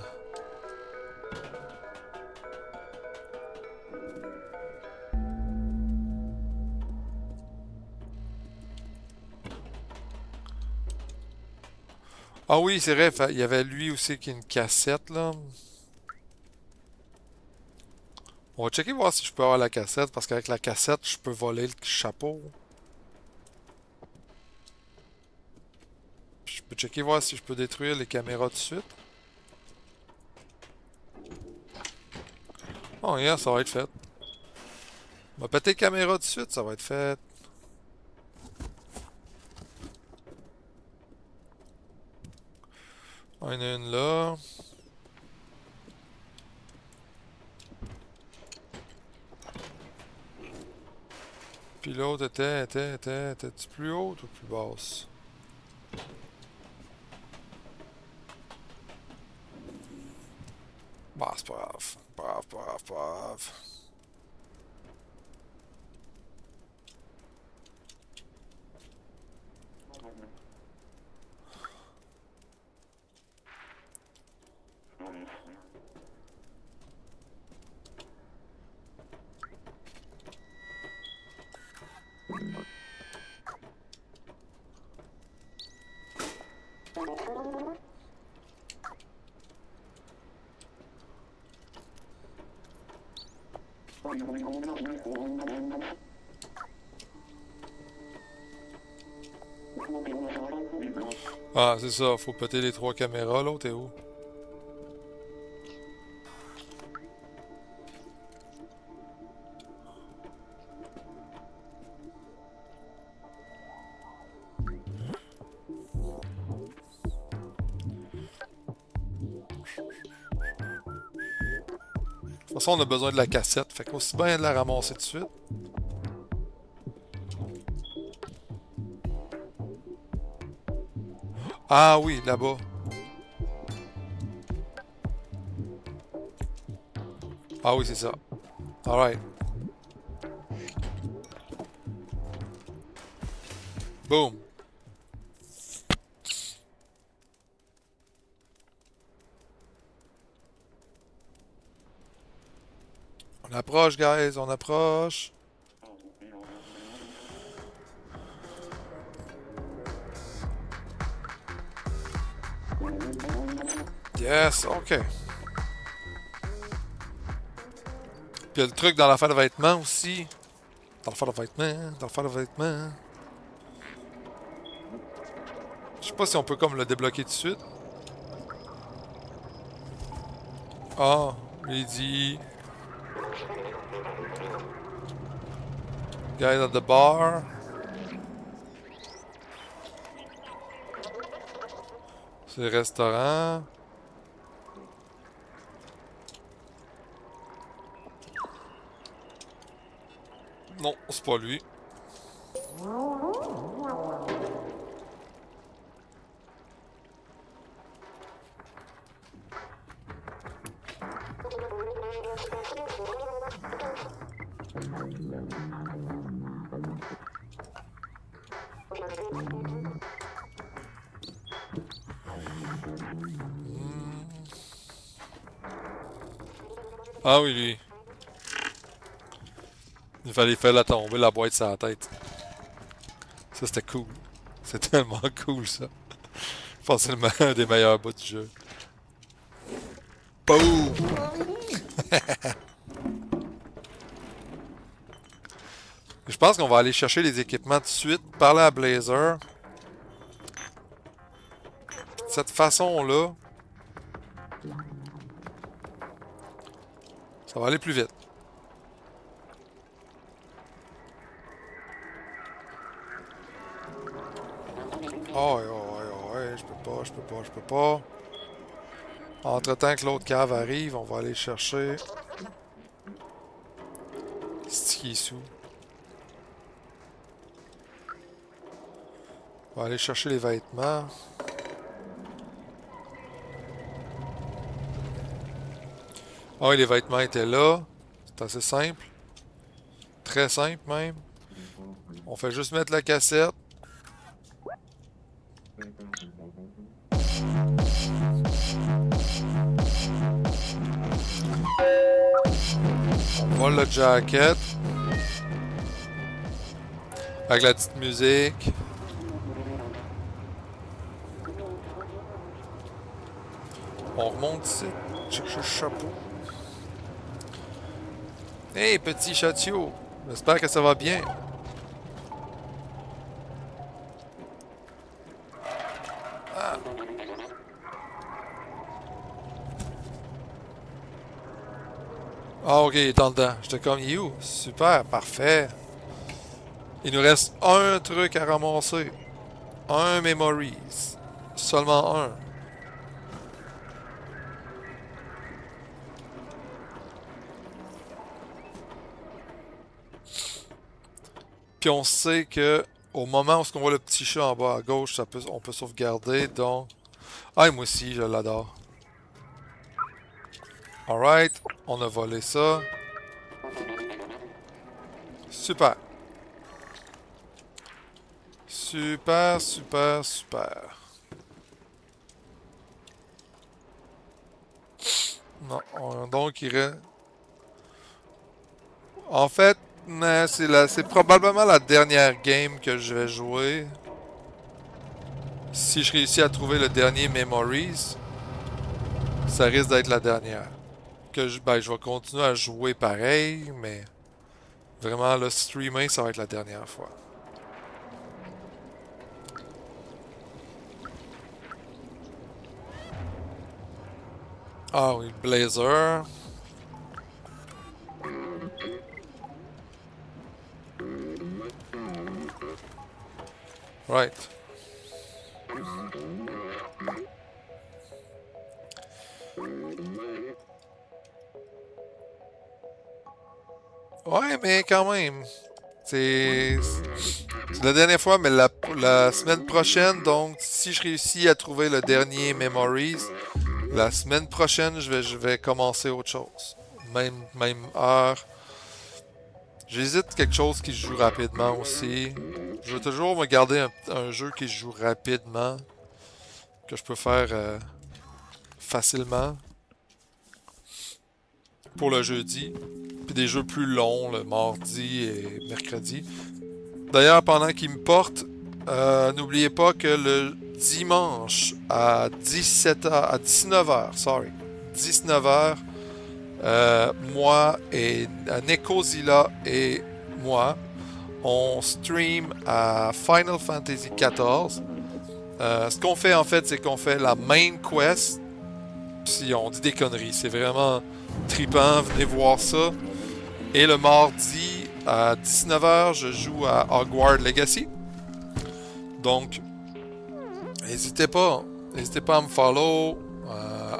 Ah oui, c'est vrai, il y avait lui aussi qui a une cassette là. On va checker voir si je peux avoir la cassette, parce qu'avec la cassette, je peux voler le chapeau. Puis je peux checker voir si je peux détruire les caméras tout de suite. Oh, yeah, ça va être fait. On va péter les caméras tout de suite, ça va être fait. On en a une là. Puis l'autre était-tu plus haute ou plus basse? Bah, c'est pas grave. Pas grave, pas grave, pas grave. Ah, c'est ça, faut péter les 3 caméras. L'autre est où? De toute façon, on a besoin de la cassette, fait qu'aussi bien de la ramasser tout de suite. Ah oui, là-bas. Ah oui, c'est ça. Alright. Boom. On approche, guys, on approche. Yes, ok. Puis il y a le truc dans l'affaire de vêtements aussi. Dans l'affaire de vêtements, dans l'affaire de vêtements. Je sais pas si on peut comme le débloquer tout de suite. Ah, il dit... Guys at the bar. C'est le restaurant. Non, c'est pas lui. Ah oui, lui. Il fallait faire la tomber, la boîte sur la tête. Ça, c'était cool. C'est tellement cool, ça. Facilement un des meilleurs bouts du jeu. Boom! Je pense qu'on va aller chercher les équipements tout de suite, parler à Blazer. De cette façon-là, ça va aller plus vite. Oh, je peux pas. Entre-temps que l'autre cave arrive, on va aller chercher... C'est qui est sous? On va aller chercher les vêtements. Ah oui, les vêtements étaient là. C'est assez simple. Très simple même. On fait juste mettre la cassette. On vole le jacket. Avec la petite musique. On remonte ici. Chercher le chapeau. Hey, petit château. J'espère que ça va bien. Ah, ok, il est en dedans. J'étais comme, you, super, parfait. Il nous reste un truc à ramasser. Un Memories. Seulement un. Puis on sait que au moment où on voit le petit chat en bas à gauche, on peut sauvegarder. Donc, ah, et moi aussi, je l'adore. Alright, on a volé ça. Super. Super, super, super. Non, donc il reste... En fait, c'est probablement la dernière game que je vais jouer. Si je réussis à trouver le dernier Memories, ça risque d'être la dernière. Ben, je vais continuer à jouer pareil, mais vraiment, le streamer, ça va être la dernière fois. Ah oui, Blazer. Right. Ouais, mais quand même. C'est la dernière fois, mais la semaine prochaine, donc, si je réussis à trouver le dernier Memories, la semaine prochaine, je vais commencer autre chose. Même heure. J'hésite quelque chose qui se joue rapidement aussi. Je veux toujours me garder un jeu qui se joue rapidement, que je peux faire facilement pour le jeudi. Puis des jeux plus longs le mardi et mercredi. D'ailleurs, pendant qu'il me porte, n'oubliez pas que le dimanche à 17h, à 19h, sorry, 19h, moi et Necozilla et moi, on stream à Final Fantasy XIV. Ce qu'on fait en fait, c'est qu'on fait la main quest. Si on dit des conneries, c'est vraiment trippant, venez voir ça. Et le mardi à 19h, je joue à Hogwarts Legacy. Donc, n'hésitez pas à me follow,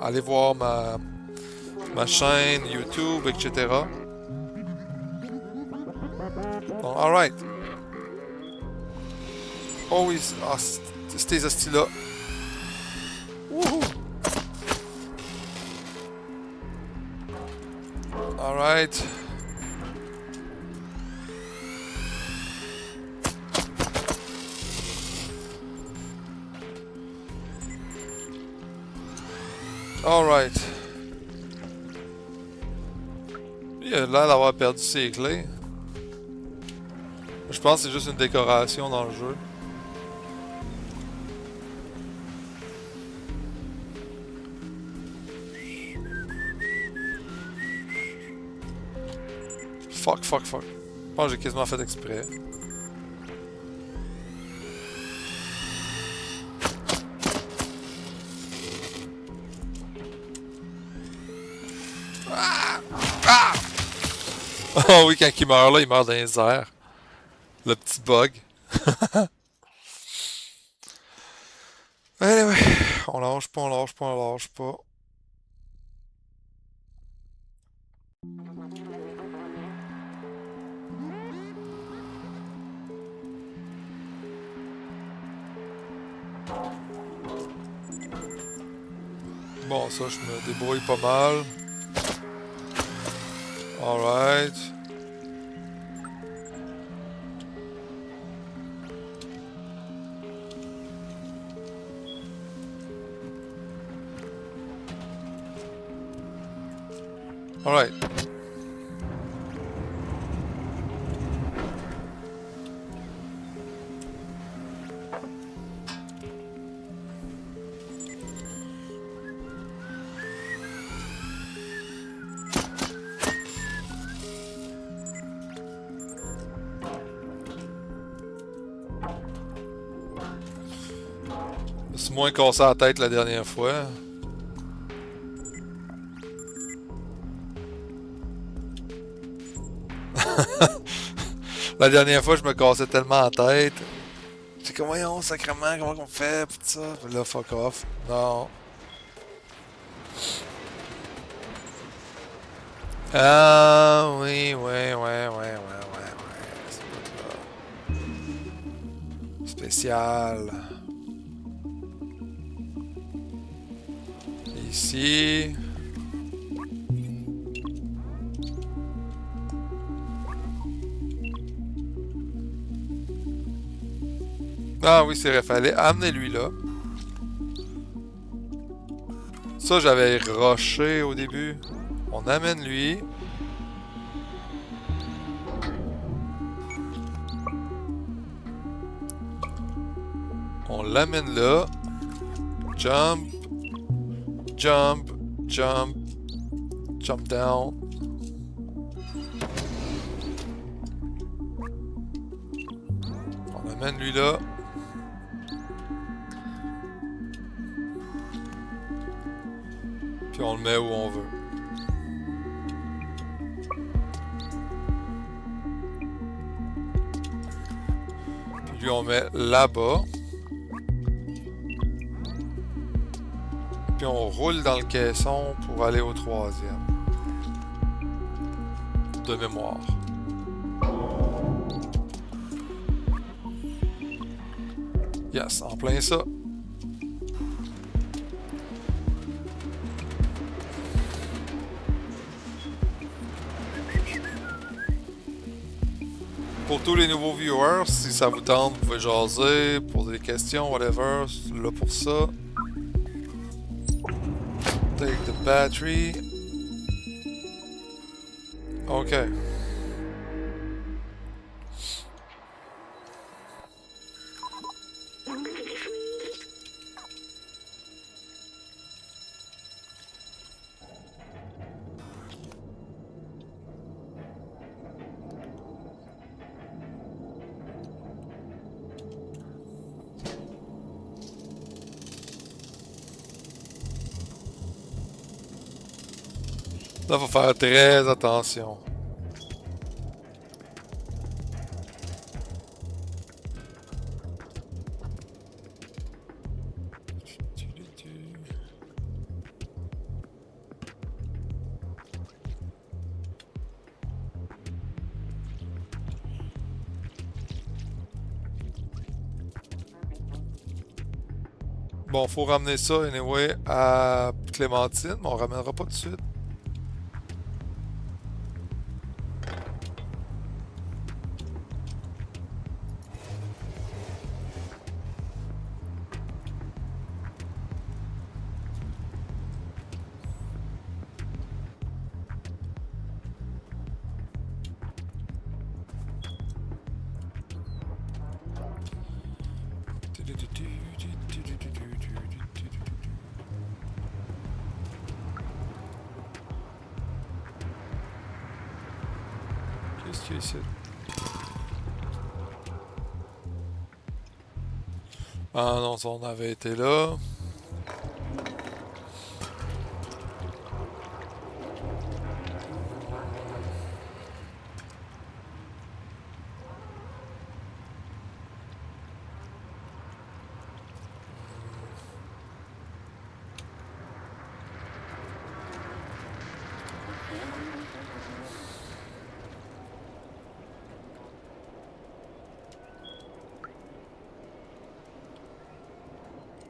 allez voir ma chaîne YouTube, etc. Donc, alright. Oh oui, c'était ce style-là. Wouhou! Alright. Alright. Il a l'air d'avoir perdu ses clés. Je pense que c'est juste une décoration dans le jeu. Fuck. Je pense que j'ai quasiment fait exprès. Oh oui, quand il meurt là, il meurt dans les airs. Le petit bug. Anyway, on lâche pas. Bon, ça, je me débrouille pas mal. Alright. Alright. C'est moins cassé la tête la dernière fois. La dernière fois, je me cassais tellement en tête. J'étais comme, voyons, sacrément, comment on fait, pis tout ça. Puis là, fuck off. Non. Ah, oui, ouais, ouais, ouais, ouais, ouais, ouais. C'est pas là. Spécial. Ici. Ah oui, c'est vrai, fallait amener lui là. Ça, j'avais rushé au début. On amène lui. On l'amène là. Jump. Jump. Jump. Jump down. On amène lui là. Puis on le met où on veut. Puis lui on met là-bas. Puis on roule dans le caisson pour aller au troisième. De mémoire. Yes, en plein ça. Pour tous les nouveaux viewers, si ça vous tente, vous pouvez jaser, poser des questions, whatever. Là pour ça. Take the battery. OK. Là, faut faire très attention. Bon, faut ramener ça, anyway, à Clémentine, mais on ramènera pas tout de suite. Qu'est-ce qu'il y a ici? Ah non, ça, on avait été là.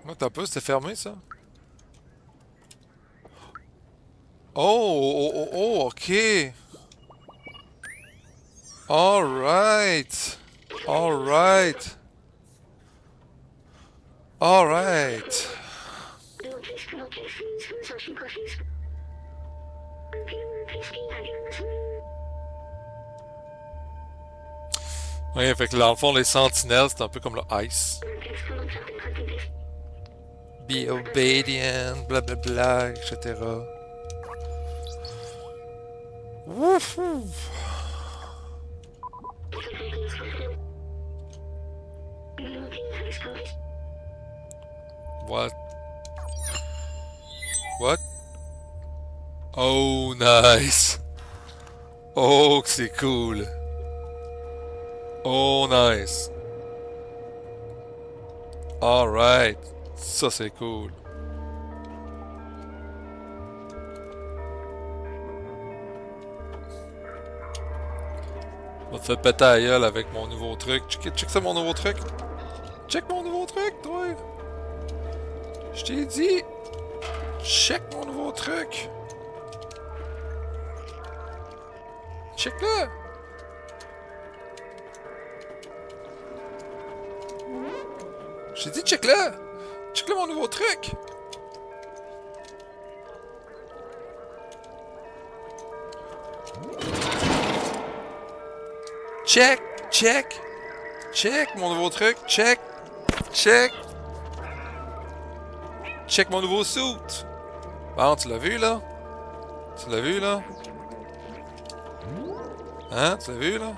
Moi, t'as peu, c'était fermé, ça? Oh, oh, oh, oh, ok. Alright. Alright. Alright. Ouais, fait que dans le fond, les sentinelles, c'est un peu comme le ice. Be obedient, blablabla, etc. Wouhou! What? What? Oh, nice! Oh, que c'est cool! Oh, nice. Alright. Ça, c'est cool. On te fait péter la gueule avec mon nouveau truc. Check ça, mon nouveau truc. Check mon nouveau truc, toi. Je t'ai dit. Check mon nouveau truc. Check-le. Je t'ai dit, check-le. Check-le, mon nouveau truc. Check, check, check mon nouveau truc, check, check. Check mon nouveau suit. Bon, tu l'as vu là? Tu l'as vu là? Hein? Tu l'as vu là?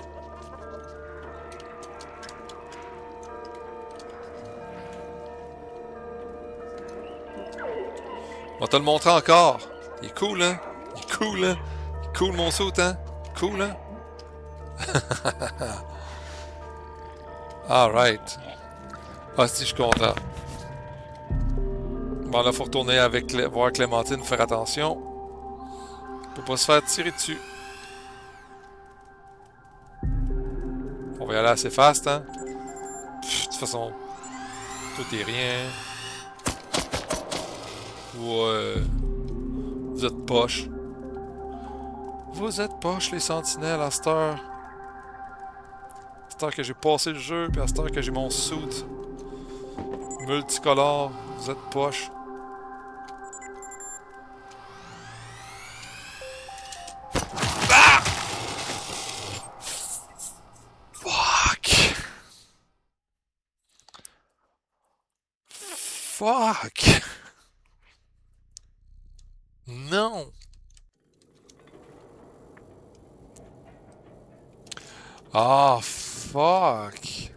On va te le montrer encore. Il est cool, hein? Il est cool, hein? Il est cool mon suit, hein? Cool, hein? Alright. Ah si, je suis content. Bon là, faut retourner avec voir Clémentine, faire attention. Faut pas se faire tirer dessus. On va y aller assez fast, hein? Pff, de toute façon, tout est rien. Ouais. Vous êtes poche. Vous êtes poche, les sentinelles, à cette heure. À cette heure que j'ai passé le jeu, puis à cette heure que j'ai mon suit multicolore. Vous êtes poche. Ah! Fuck! Fuck! Non! Ah, fuck!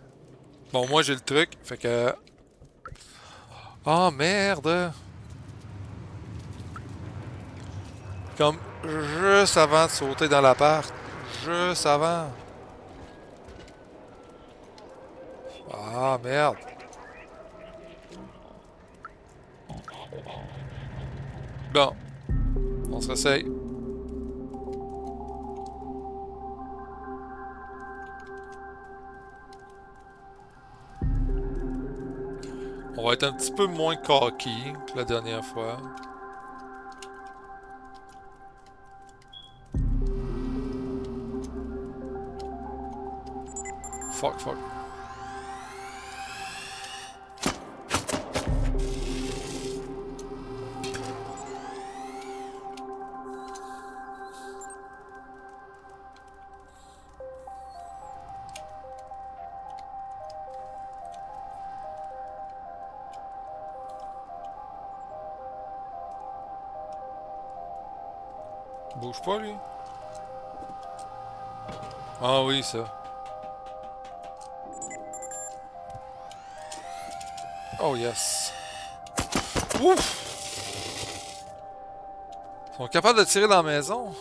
Bon, moi j'ai le truc, fait que... Ah, merde! Comme juste avant de sauter dans l'appart. Juste avant. Ah, merde. Bon. On se réessaye. On va être un petit peu moins cocky que la dernière fois. Fuck, fuck. Bouge pas, lui. Ah oui, ça. Oh yes. Ouf! Ils sont capables de tirer dans la maison.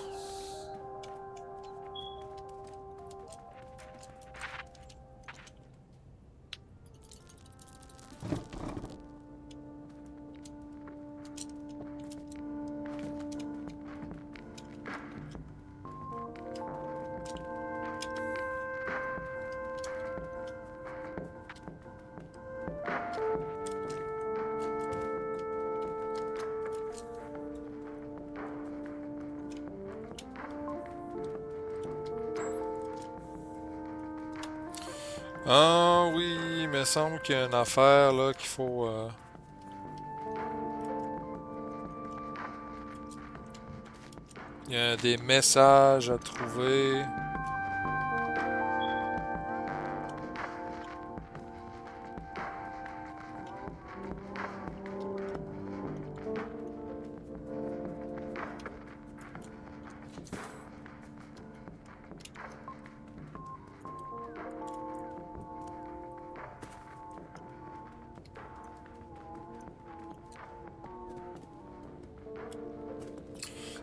Ah oui, il me semble qu'il y a une affaire là qu'il faut... Il y a des messages à trouver.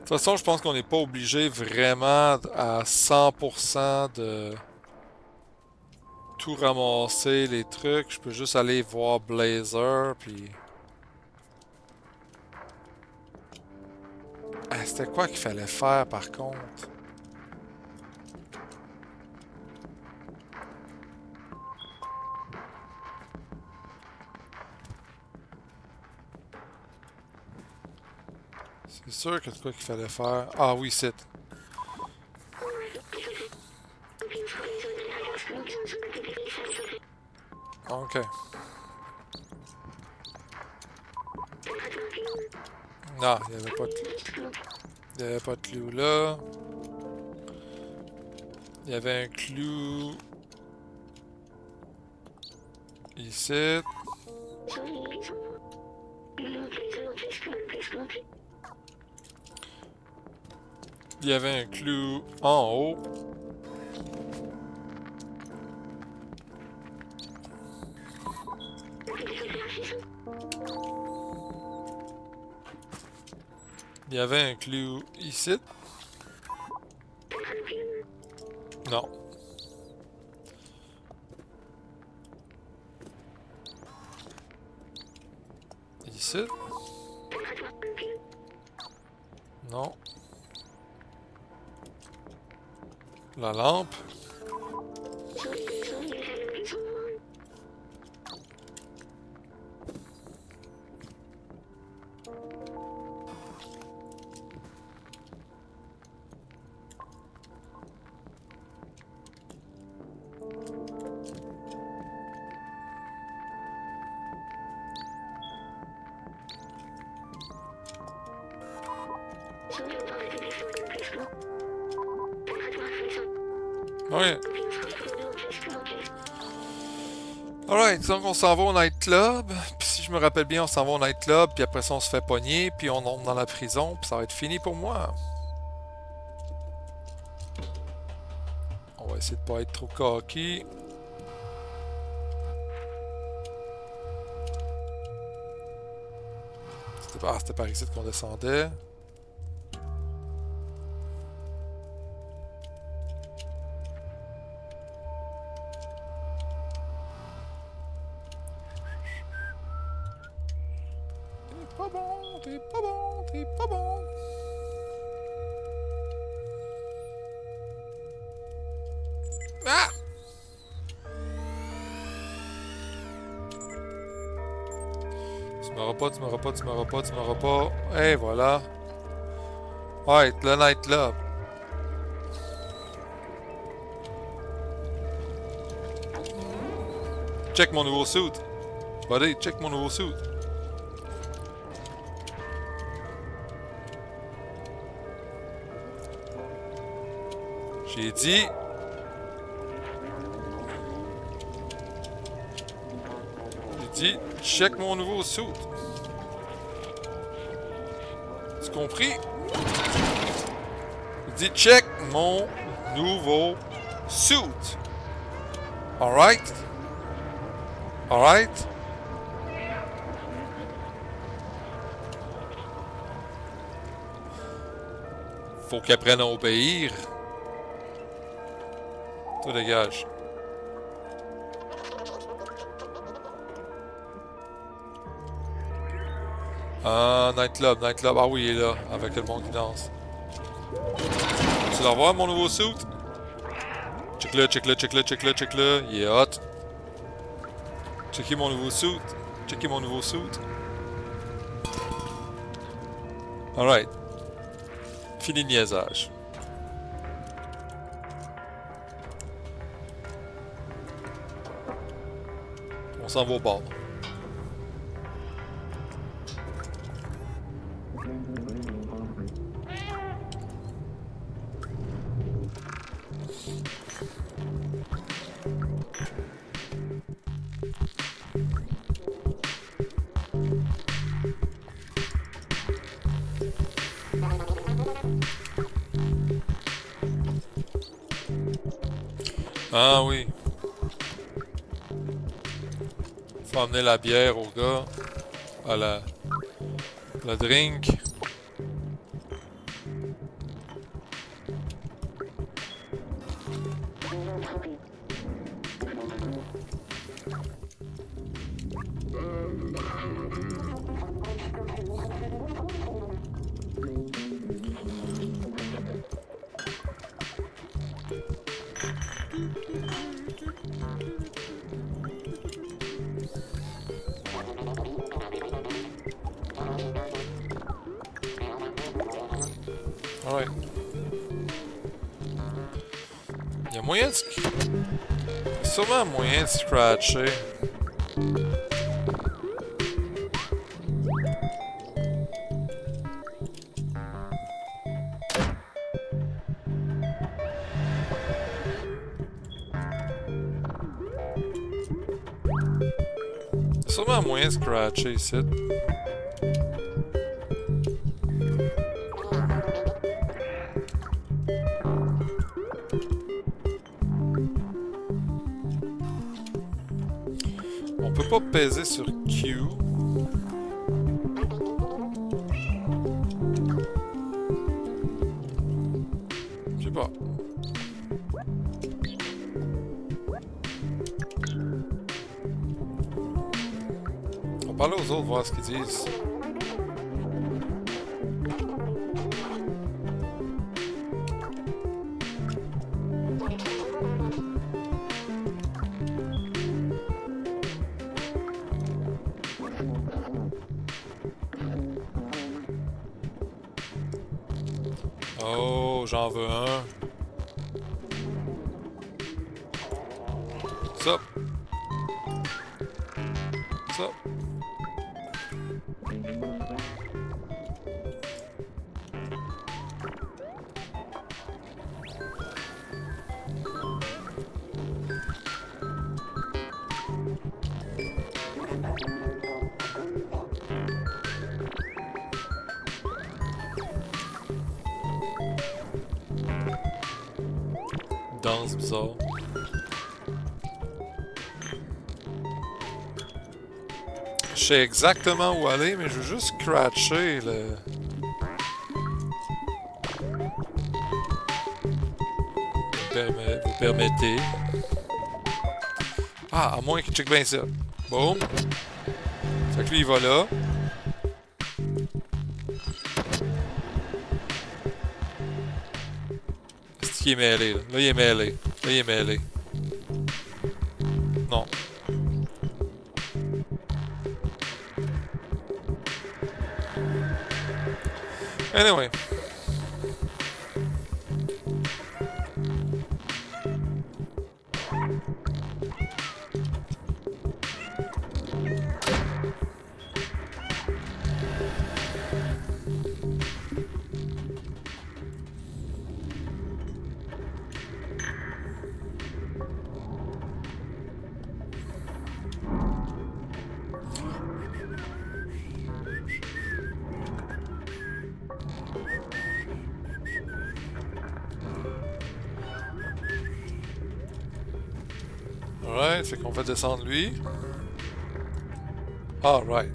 De toute façon, je pense qu'on n'est pas obligé vraiment à 100% de... tout ramasser, les trucs. Je peux juste aller voir Blazer, puis... Ah, c'était quoi qu'il fallait faire, par contre? C'est sûr que c'est quoi qu'il fallait faire. Ah oui, c'est... Ok. Non, il n'y avait pas de... Il n'y avait pas de clou là. Il y avait un clou... Ici. Il y avait un clou en haut. Il y avait un clou ici. Non. Ici. Non. La lampe. Ouais. Alright, donc on s'en va au nightclub. Puis si je me rappelle bien, on s'en va au nightclub. Puis après ça, on se fait pogner. Puis on entre dans la prison. Puis ça va être fini pour moi. On va essayer de pas être trop cocky. C'était par ici qu'on descendait. T'es pas bon, t'es pas bon, t'es pas bon. Ah! Tu m'auras pas, tu m'auras pas, tu m'auras pas, tu m'auras pas. Et voilà. Ouais, le nightclub. Check mon nouveau suit. Buddy, check mon nouveau suit. J'ai dit... J'ai dit, check mon nouveau suit. Tu compris? J'ai dit, check mon nouveau suit. Alright? Alright? Faut qu'ils apprennent à obéir. Toi, dégage. Ah, nightclub, nightclub. Ah oui, il est là, avec le monde qui danse. Tu vas voir mon nouveau suit? Check-le, check-le, check-le, check-le, check-le. Il est hot. Checkez mon nouveau suit. Checkez mon nouveau suit. Alright. Fini le niaisage. On s'en va au bord. Ah oui. Faut amener la bière au gars. À le drink. Alright. Il y a moyen de... Sûrement moyen de scratcher. Sûrement moyen de scratcher ici. On peut pas peser sur Q. Je sais pas. On va parler aux autres, voir ce qu'ils disent. Oh, j'en veux un. Ça. Ça. Danse bizarre. Je sais exactement où aller, mais je veux juste scratcher le... Vous permettez. Ah, à moins qu'il check bien ça. Boum. Fait que lui, il va là. C'est qui est mêlé, là. Là, il est mêlé. Là, il est mêlé. Non. Anyway. Alright, fait qu'on va descendre lui. Alright.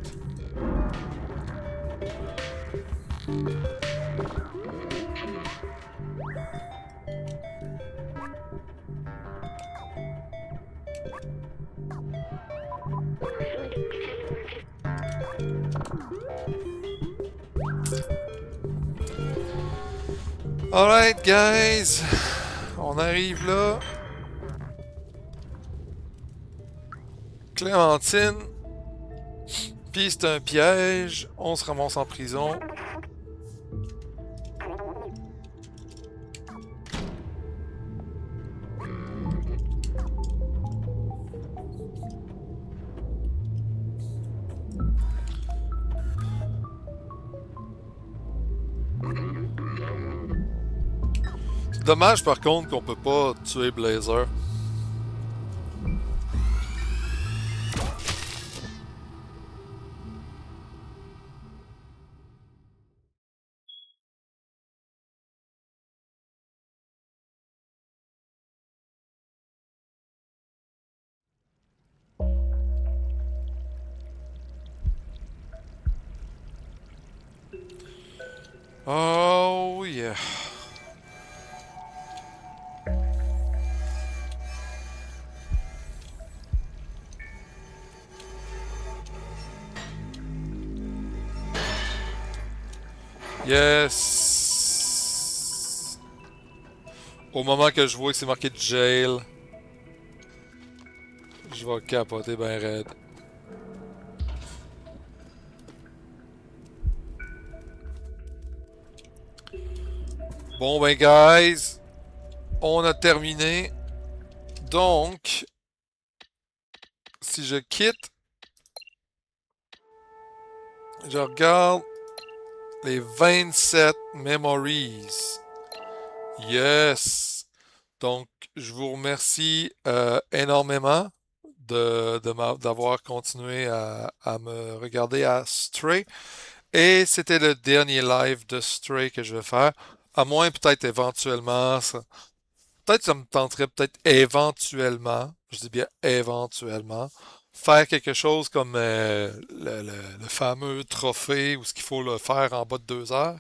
Alright, guys. On arrive là. Clémentine. Puis c'est un piège. On se ramasse en prison. C'est dommage par contre qu'on peut pas tuer Blazer. Oh yeah. Yes. Au moment que je vois que c'est marqué jail, je vais capoter ben raide. Bon ben guys, on a terminé. Donc, si je quitte, je regarde les 27 memories. Yes! Donc, je vous remercie énormément d'avoir continué à me regarder à Stray. Et c'était le dernier live de Stray que je vais faire. À moins peut-être éventuellement, peut-être ça me tenterait peut-être éventuellement, je dis bien éventuellement, faire quelque chose comme le fameux trophée ou ce qu'il faut le faire en bas de 2 heures.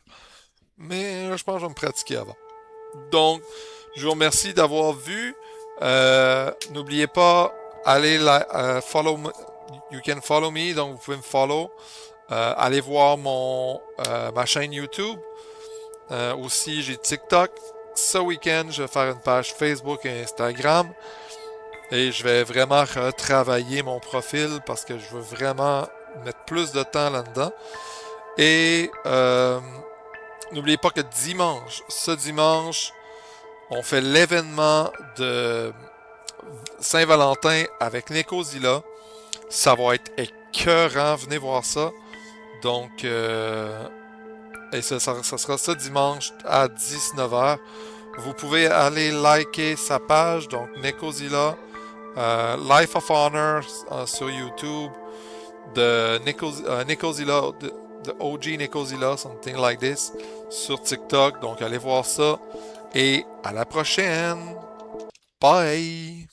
Mais je pense que je vais me pratiquer avant. Donc, je vous remercie d'avoir vu. N'oubliez pas, allez follow me. You can follow me, donc vous pouvez me follow. Allez voir ma chaîne YouTube. Aussi, j'ai TikTok. Ce week-end, je vais faire une page Facebook et Instagram. Et je vais vraiment retravailler mon profil parce que je veux vraiment mettre plus de temps là-dedans. Et n'oubliez pas que ce dimanche, on fait l'événement de Saint-Valentin avec Nicozilla. Ça va être écœurant. Venez voir ça. Donc, et ça sera ce dimanche à 19h. Vous pouvez aller liker sa page, donc Nicozilla, Life of Honor sur YouTube, de Nicozilla, de OG Nicozilla, something like this, sur TikTok. Donc allez voir ça. Et à la prochaine. Bye!